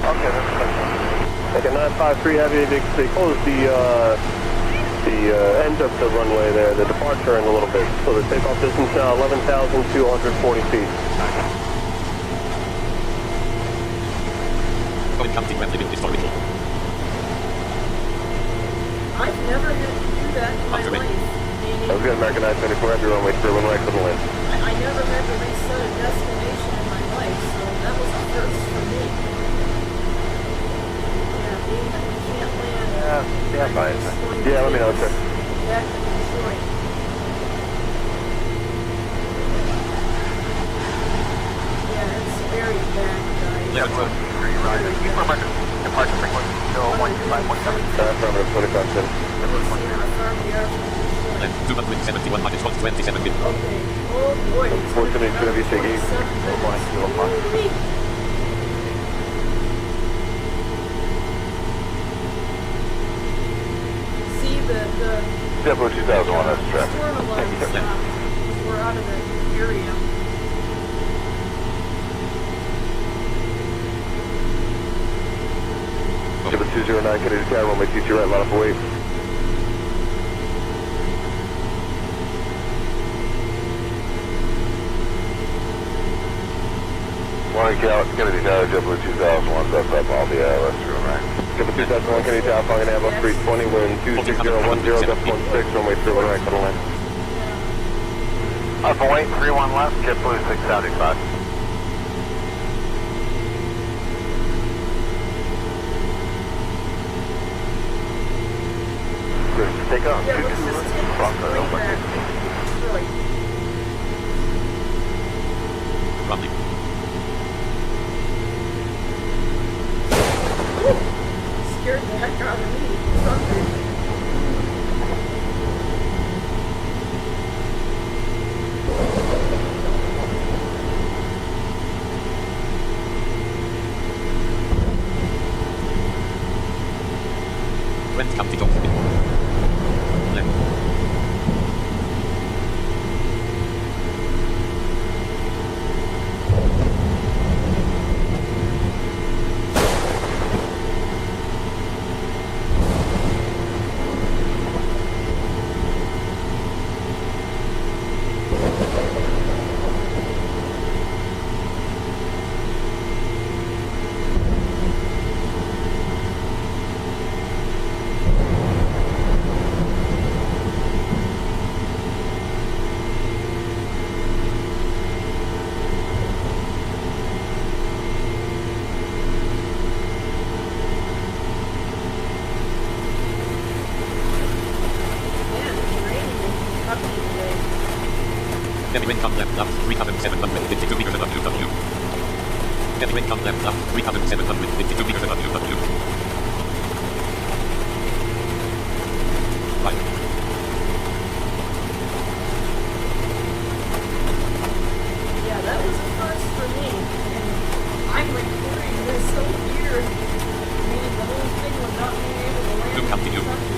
Okay, that's perfect. Okay, 953 Heavy, they closed the end of the runway there, the departure in a little bit. So the takeoff distance now 11,240 feet. Going counting when living historical. I've never had to do that in my After me. life. Meaning, That was good, American 924 Heavy, runway 319, couldn't land. I never had to reset a destination in my life, so that was a first for me. Yeah, being that we can't land. Stand by, I'm just going to Yeah, let me know, take sir. us back to Detroit. Yeah, it's very bad, guys. Level 2. Departure frequency still 125.7. Affirmative, 25 cents. Let's see how far we are from Detroit. Land 271 minus 127 wind. Okay. Oh boy. It's 472 Heavy, take 8. 27 minutes. Holy. See the JetBlue 2001, that's traffic. storm alarm stopped. We're out of the area. Triple 209, Kennedy Tower, runway 22 right, line up for wait. Kennedy Tower, JetBlue 2001, that's up all the restroom, right? Triple 2001, Kennedy Tower, calling in Airbus 320, wind 26010.16, runway 319, right, couldn't land. Up and wait, 31 left, JetBlue 675. Take off, Yeah, let's just take this way back to Detroit. Roughly. Scared the heck out of me. Thunder. Wind counting off. Land. Man, it's raining in Kentucky today. Heavy wind come left 3,752 meters above UW. Heavy wind come left 3,752 meters above UW. Right. Yeah, that was a first for me. And I'm recording this so weird. Meaning the whole thing was not being able to land in Continue. Kentucky.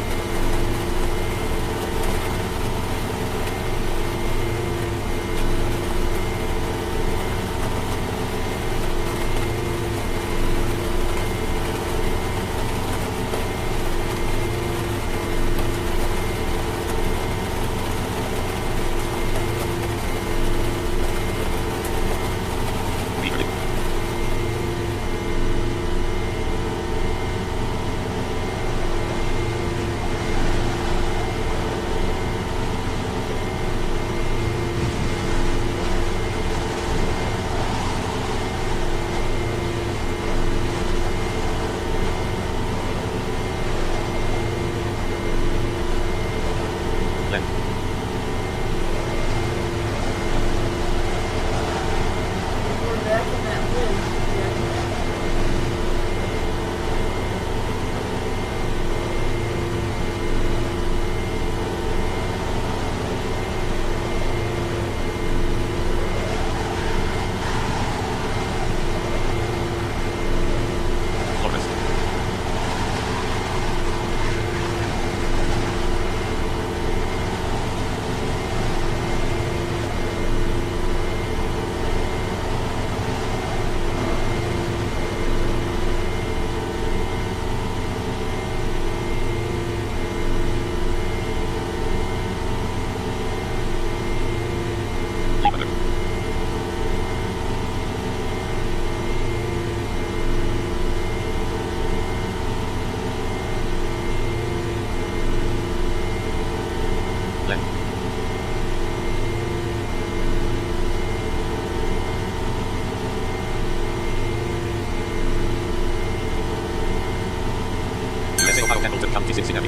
Hamilton County, Cincinnati.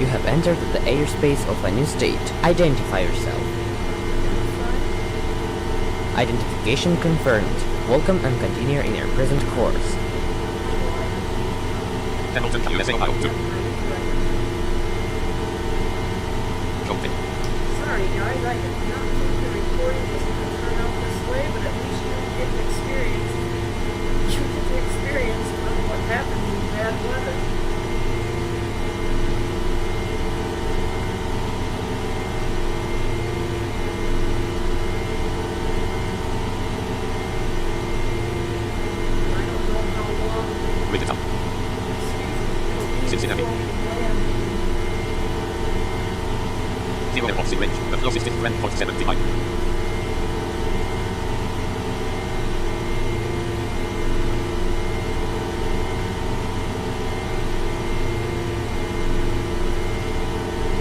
You have entered the airspace of a new state. Identify yourself. Identification confirmed. Welcome and continue in your present course. Hamilton, USA, Ohio 2. Coping. Sorry guys, I did not think the recording was going to turn out this way, but at least you get to experience. You get to experience what happens in bad weather. I don't know how long. Read it up. Cincinnati. 0 airports in range. The closest is Grand Port 75.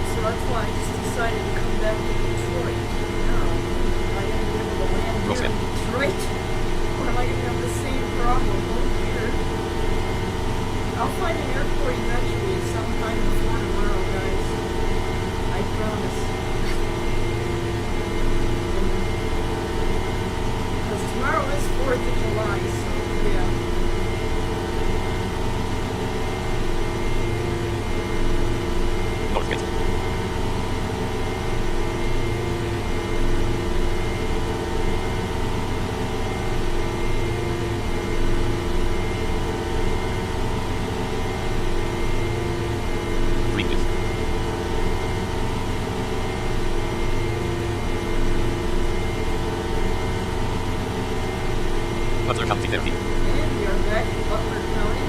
So that's why I just decided to come back to Detroit. Now, am I going to be able to land here in Detroit? Or am I going to have the same problem over here? I'll find an airport eventually sometime before tomorrow, guys. I promise. Because tomorrow is 4th of July, so yeah. Northgate. Greenville. Butler County 30. And we are back in Butler County.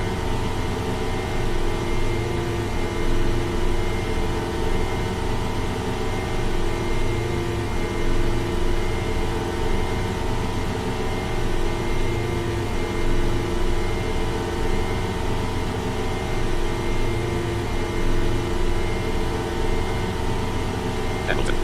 Hamilton.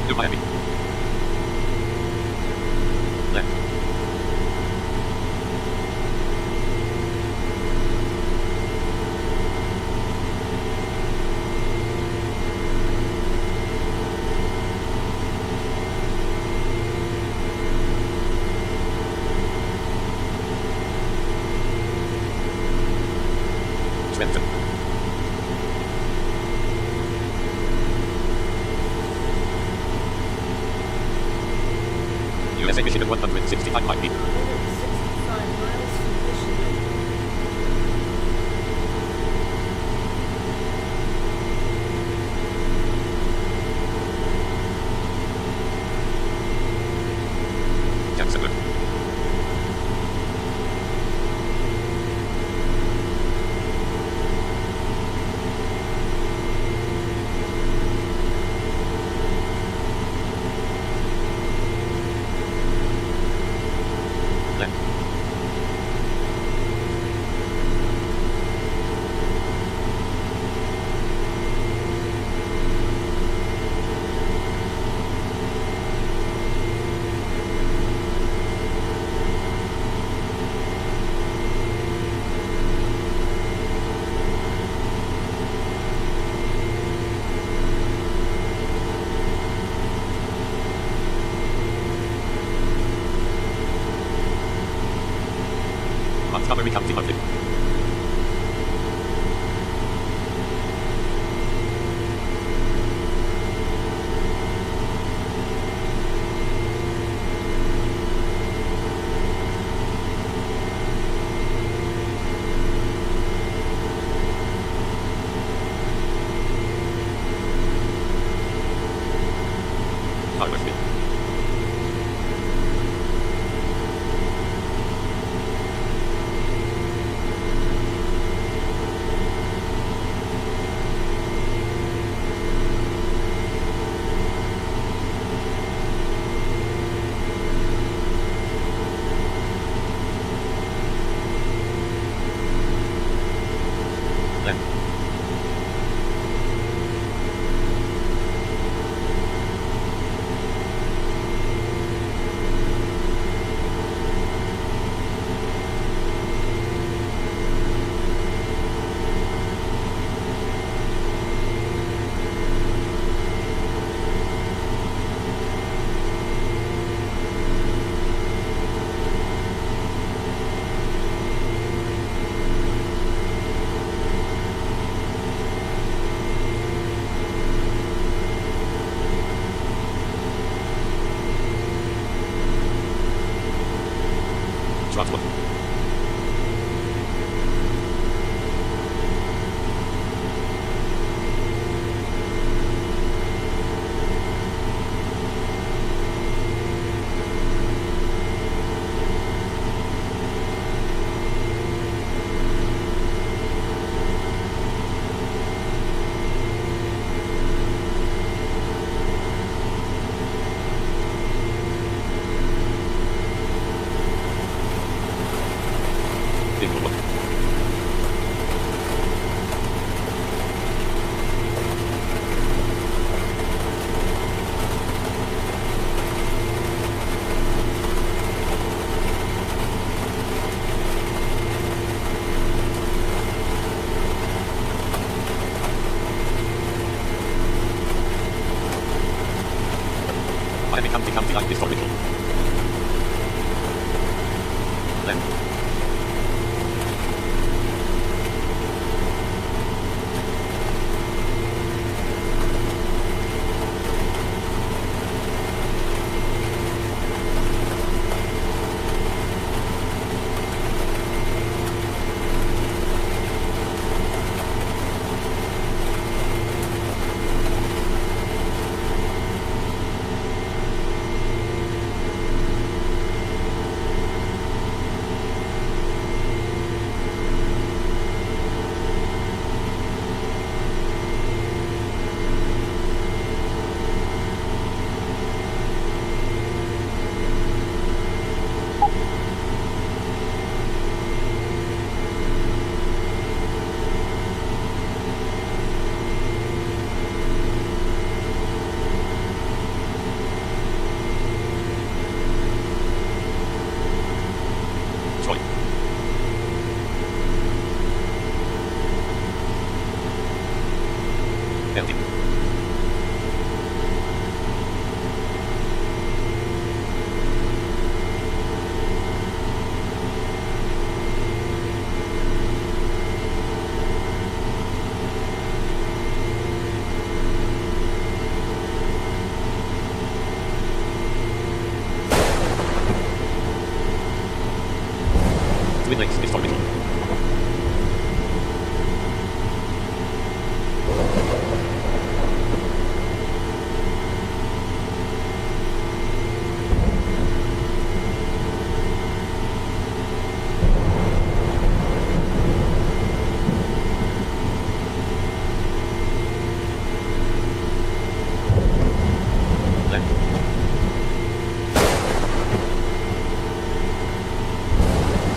New Miami. Land. Trenton. USA Michigan 165 might be. 165 miles from Michigan. Jacksonville. Land. Montgomery County, Hardly. Harvardville. Landing rule 1. Miami County line is orbital. Land. Troy. Landing. Twin lakes is orbital. Land.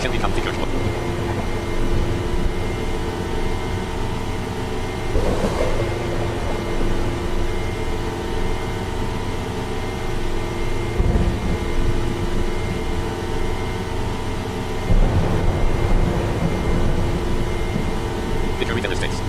Shelby County Church 1. Victory States.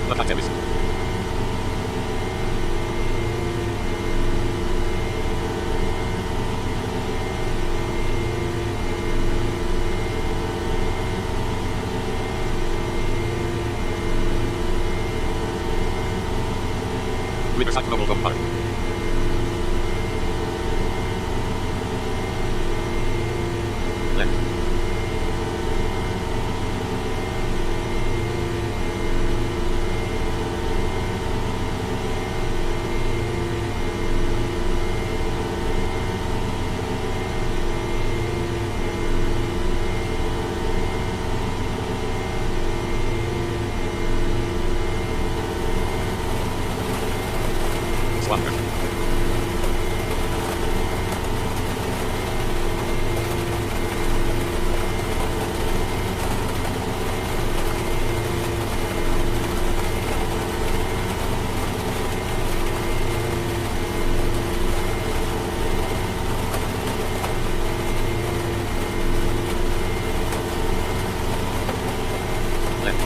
Los Angeles. Riverside Global Golf Park. Land. Swampert. Land.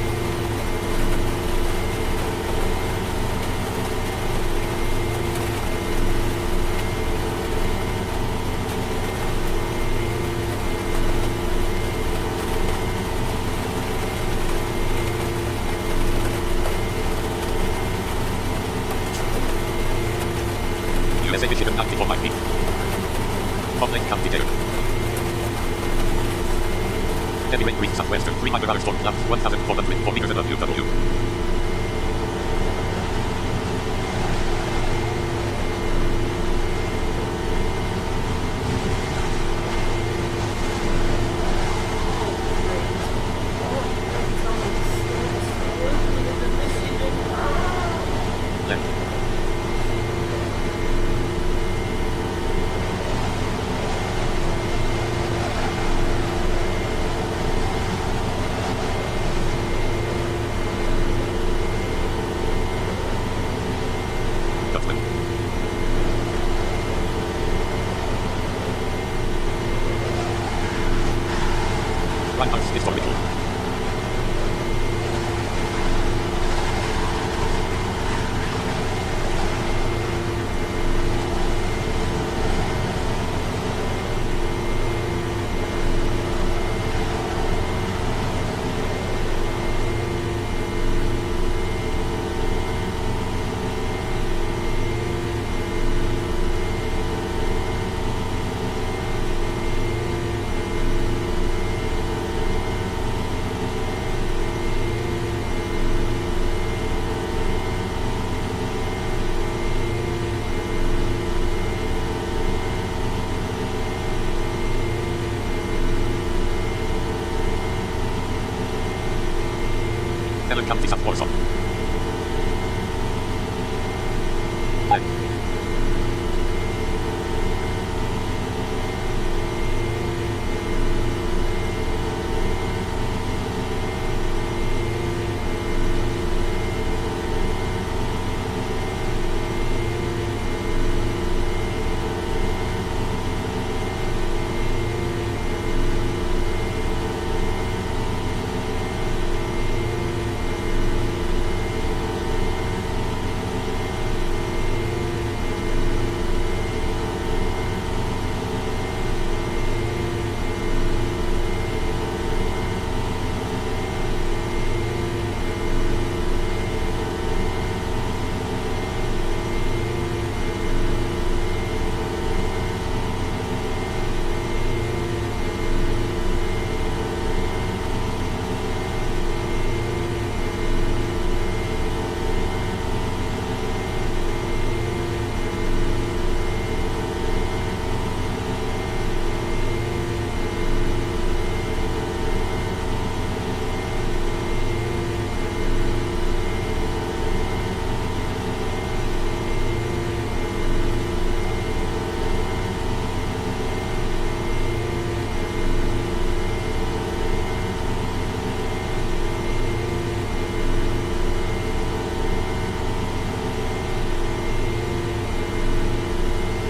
USA Michigan 94 might be. Lake County Taylor. Heavy rain breeze southwestern 300 hours storm clouds 1,404 meters above UW. Button County South Warsaw. Land.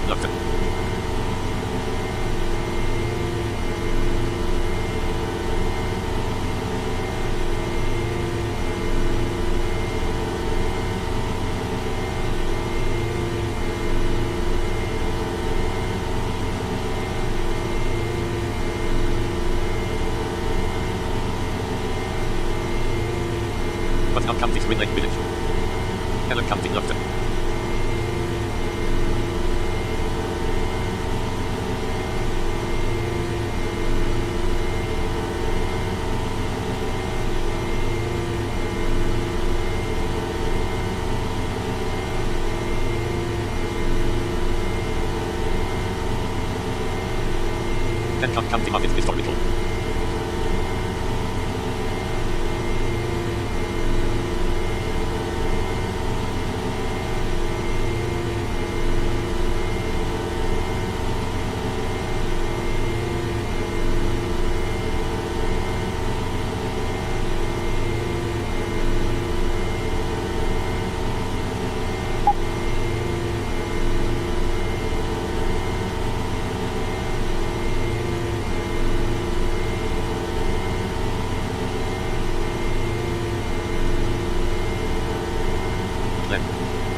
Lupton. Button County Twin Lake Village. Ellen County, Lupton. Pencott County Market Historical.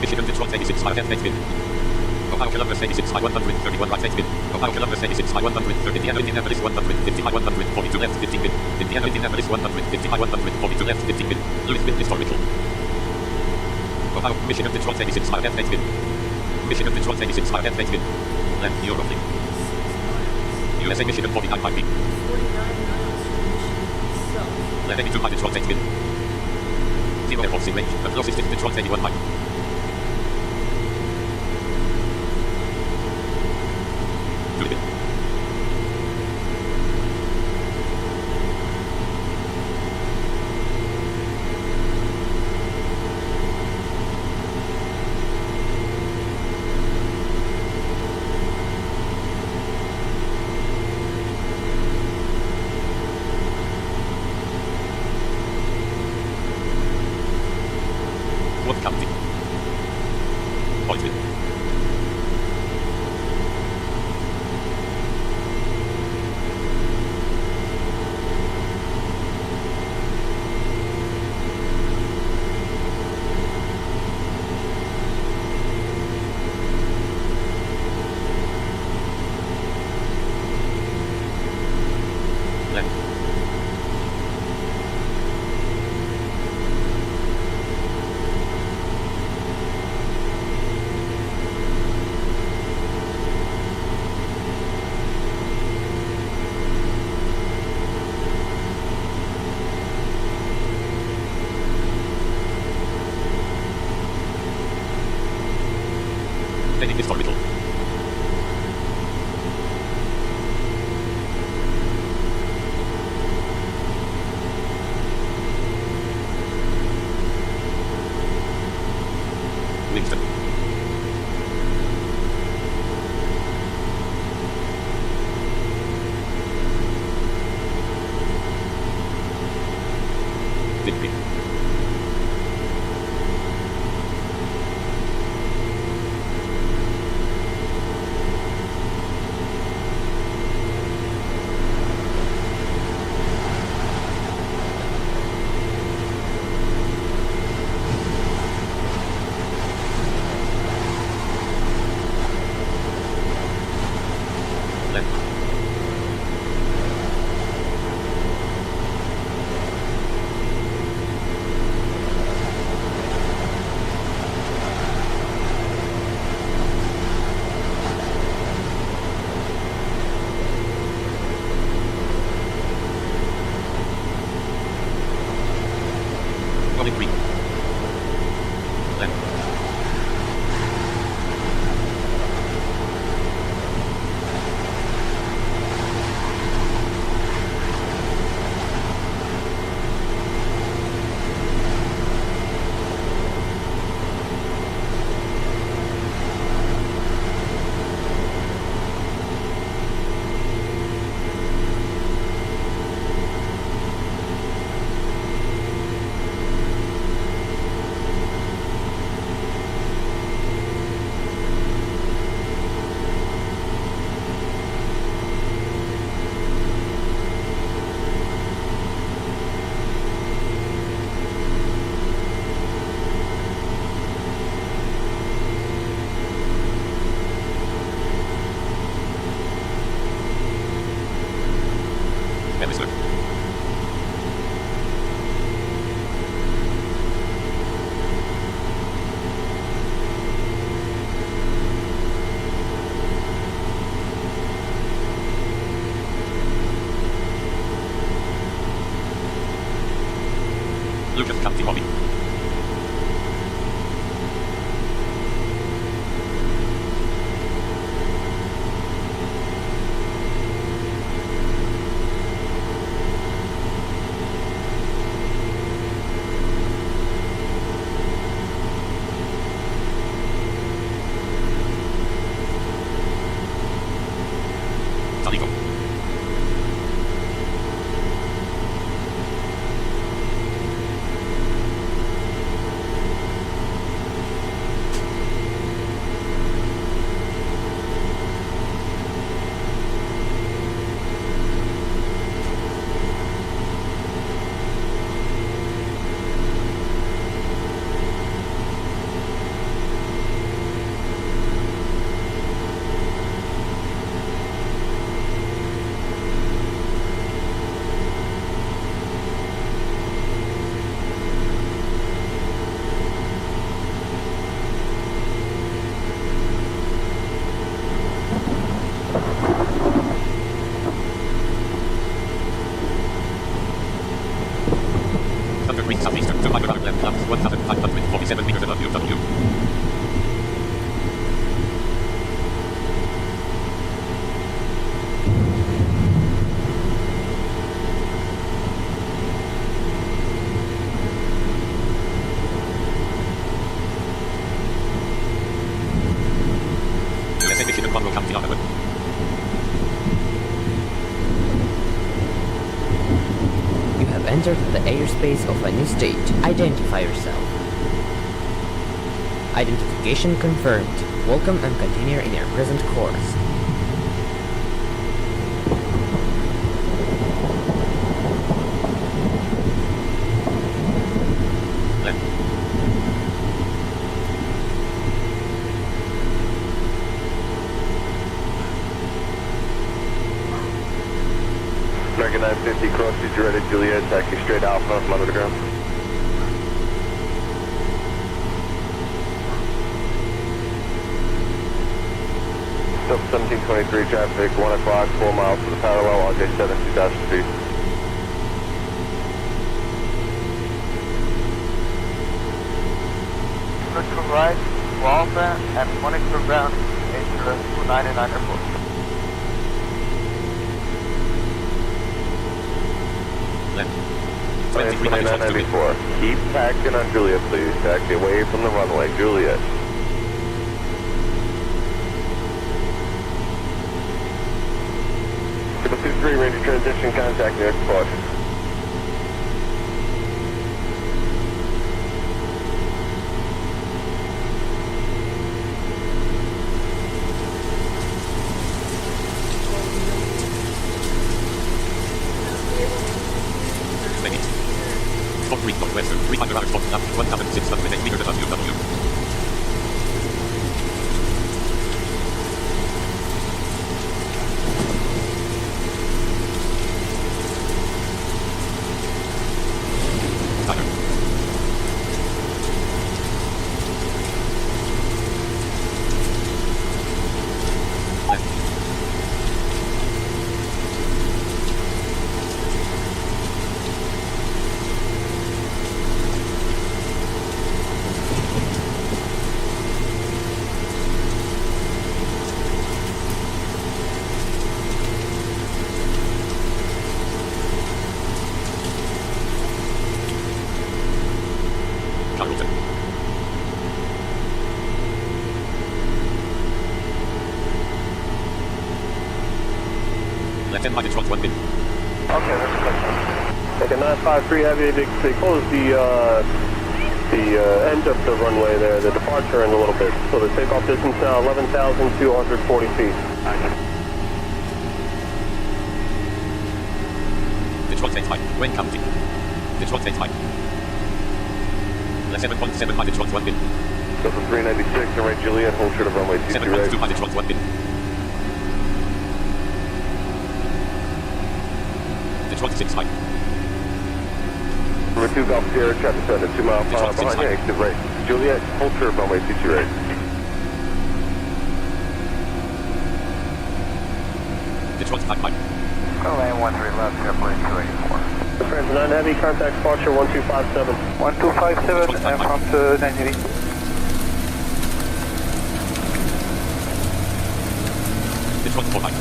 Michigan Detroit 86 high 8 wind. Ohio Columbus 86 high 131 right 8 wind. Ohio Columbus 86 high 130. Indiana Indianapolis 150 high 142 left 15 wind. Indiana Indianapolis 150 high 142 left 15 wind. Louisville historical. Ohio Michigan Detroit 86 high 8 wind. Michigan Detroit 86 high 8 wind. Land Europe. USA Michigan 49 high peak. 49 miles from Michigan itself. Land 82 high Detroit 8 wind. 0 airports in range. The closest is Detroit 81 high. Louisville. What county? Boysville. Land. Landing historical. County Iowa. You have entered the airspace of a new state. Identify yourself. Identification confirmed. Welcome and continue in your present course. Left. American 950, cross seat ready, Juliet, taxi straight Alpha, monitor the ground. Sub 1723 traffic, 1 o'clock, 4 miles to the parallel, RJ7, 2000 feet. Look to right, Walter, and monitor ground, into 299 airport. Left. 2300 to 2994. Keep taxiing on Juliet, please. Taxi away from the runway, Juliet. Triple 23, ready to transition, contact near departure. Limit. Stop reach northwest, 300 hours, 1,608 meters above UW. Tiger. Left. Carrollton. Left end minus 1 bin. Okay, that's good. Like a 953 heavy, they closed the end of the runway there, the departure end a little bit. So the takeoff distance now 11,240 feet. Detroit Saint Mike, Wayne County. Detroit Saint Mike. Left 7.7 by Detroit 1 bin. So from 396 and right Juliet, hold short of runway 22 right. 7.2 by Detroit 1 bin. Detroit 6 Mike. Number 2 Golf Sierra, traffic set at 2 mile per hour behind you, exit right. Juliet, hold short of runway 22 right. Detroit 5 Mike. Lane 13 left, airplane 284. France 9 Heavy, contact departure 1257. 1257 and from to 980. Detroit 4 Mike.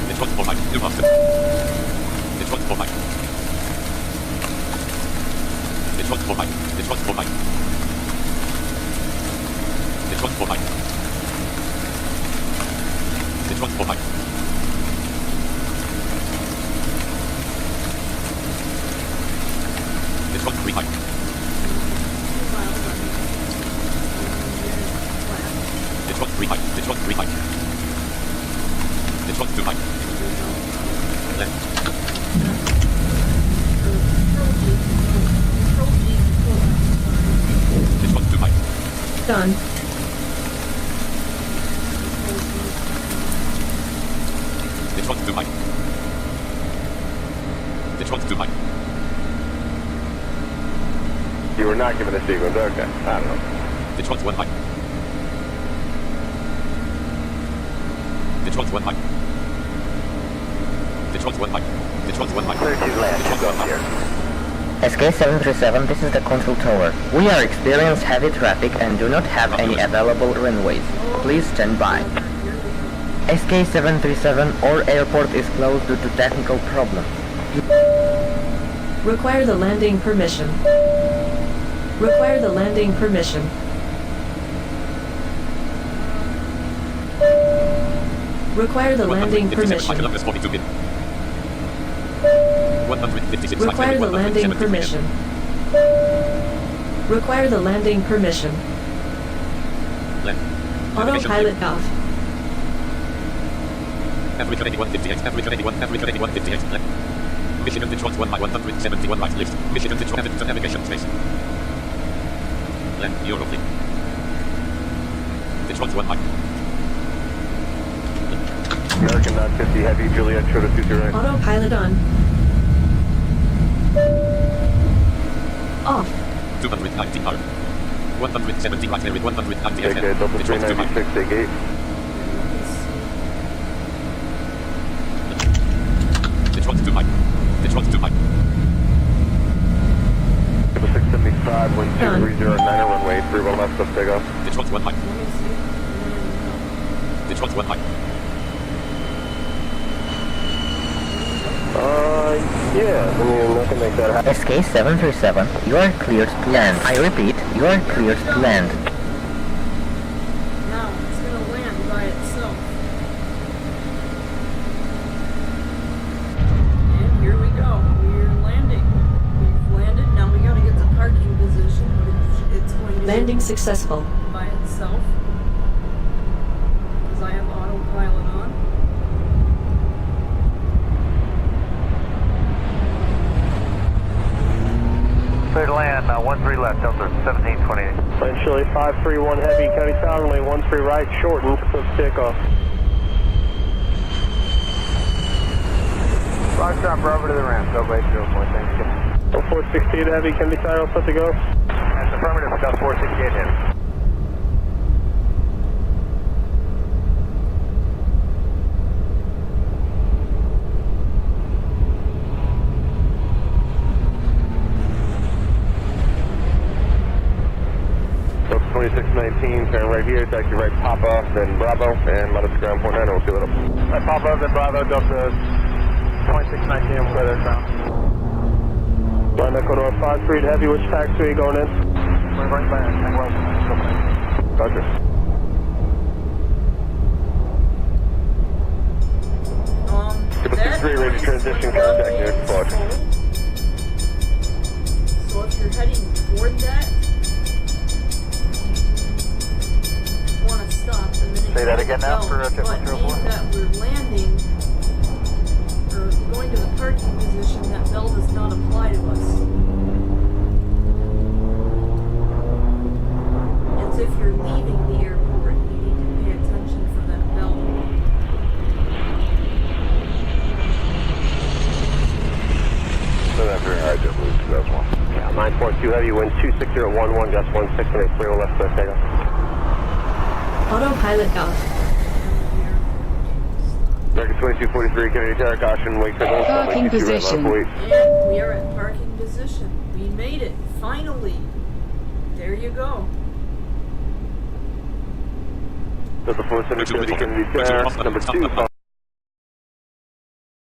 Detroit 4 Mike, New Boston. Detroit 4 Mike. Detroit 4 Mike. Detroit 4 Mike. Detroit 4 Mike. Detroit 4 Mike. Detroit 3 Mike. Detroit 3 Mike. Detroit 3 Mike. Detroit 2 Mike. Left. Detroit 2 Mike. Done. Detroit 2 Mike. Detroit 2 Mike. You were not given a sequence, okay. I don't know. Detroit 1 Mike. Detroit 1 Mike. Detroit 1 Mike. Detroit 1 Mike. 32 land, Detroit 1 Mike. here. SK737, this is the control tower. We are experiencing heavy traffic and do not have any available runways. Please stand by. SK737, all airport is closed due to technical problems. Require the landing permission. Require the landing permission. Require the landing 157 permission. kilometers 42 min. 156 Require the landing 173 permission. Require the landing permission. Land. Navigation Autopilot off. Africa 8158, Africa 8158, land. Michigan Detroit 1 by 171 right lift. Michigan Detroit Hamilton navigation space. Land, Eurofleet. Detroit 1 by. American 950 Heavy, Juliet, Choda 20 right. Autopilot on. Off. 219 hour. 170 right there with 190 Okay, ahead. double Detroit 2 by. 396, take 8. Detroit 2 by. Detroit 2 by. Double 675, wind Done. 2309, runway 31 left, up takeoff. Detroit 1 by. Detroit 1 by. Yeah, I mean, I can make that happen. SK737, you are cleared to land. I repeat, you are cleared to land. Now it's going to land by itself. And here we go. We're landing. We've landed. Now we got to get to parking position, which it's going to Landing successful. by itself. Because I have autopilot on. Clear to land, 13 left, Delta 1720. Land Chili 531 Heavy, County South, runway 13 right, shortened, flip takeoff. Rock drop rubber to the ramp, go by 04, thank you. 468 Heavy, County South, set to go. That's affirmative, Scott 468 Heavy. So 2619, turn right here, taxi right Papa, then Bravo, and let us ground point 9, and we'll see what up. Right, Papa, then Bravo, Delta 2619, I'm clear there, ground. Line Echo North 5 Street Heavy, which taxi are you going in? We're going by Roger. Triple That 63, ready to transition, contact near Squad. So if you're heading toward that, you want to stop the minute. Say that again now you for, go. Triple But 304? being that we're landing or going to the parking position, that bell does not apply to us. It's if you're leaving the airport, you need to pay attention for that bell. So that's very hard to move to those one. Yeah, 942 Heavy, wind 26011, gust 16, and clear left side takeoff. Autopilot off. American 2243, Kennedy Tower, caution, wake signal. Parking position. And we are at parking position. We made it, finally. There you go. Delta 472 Kennedy Tower, number 2.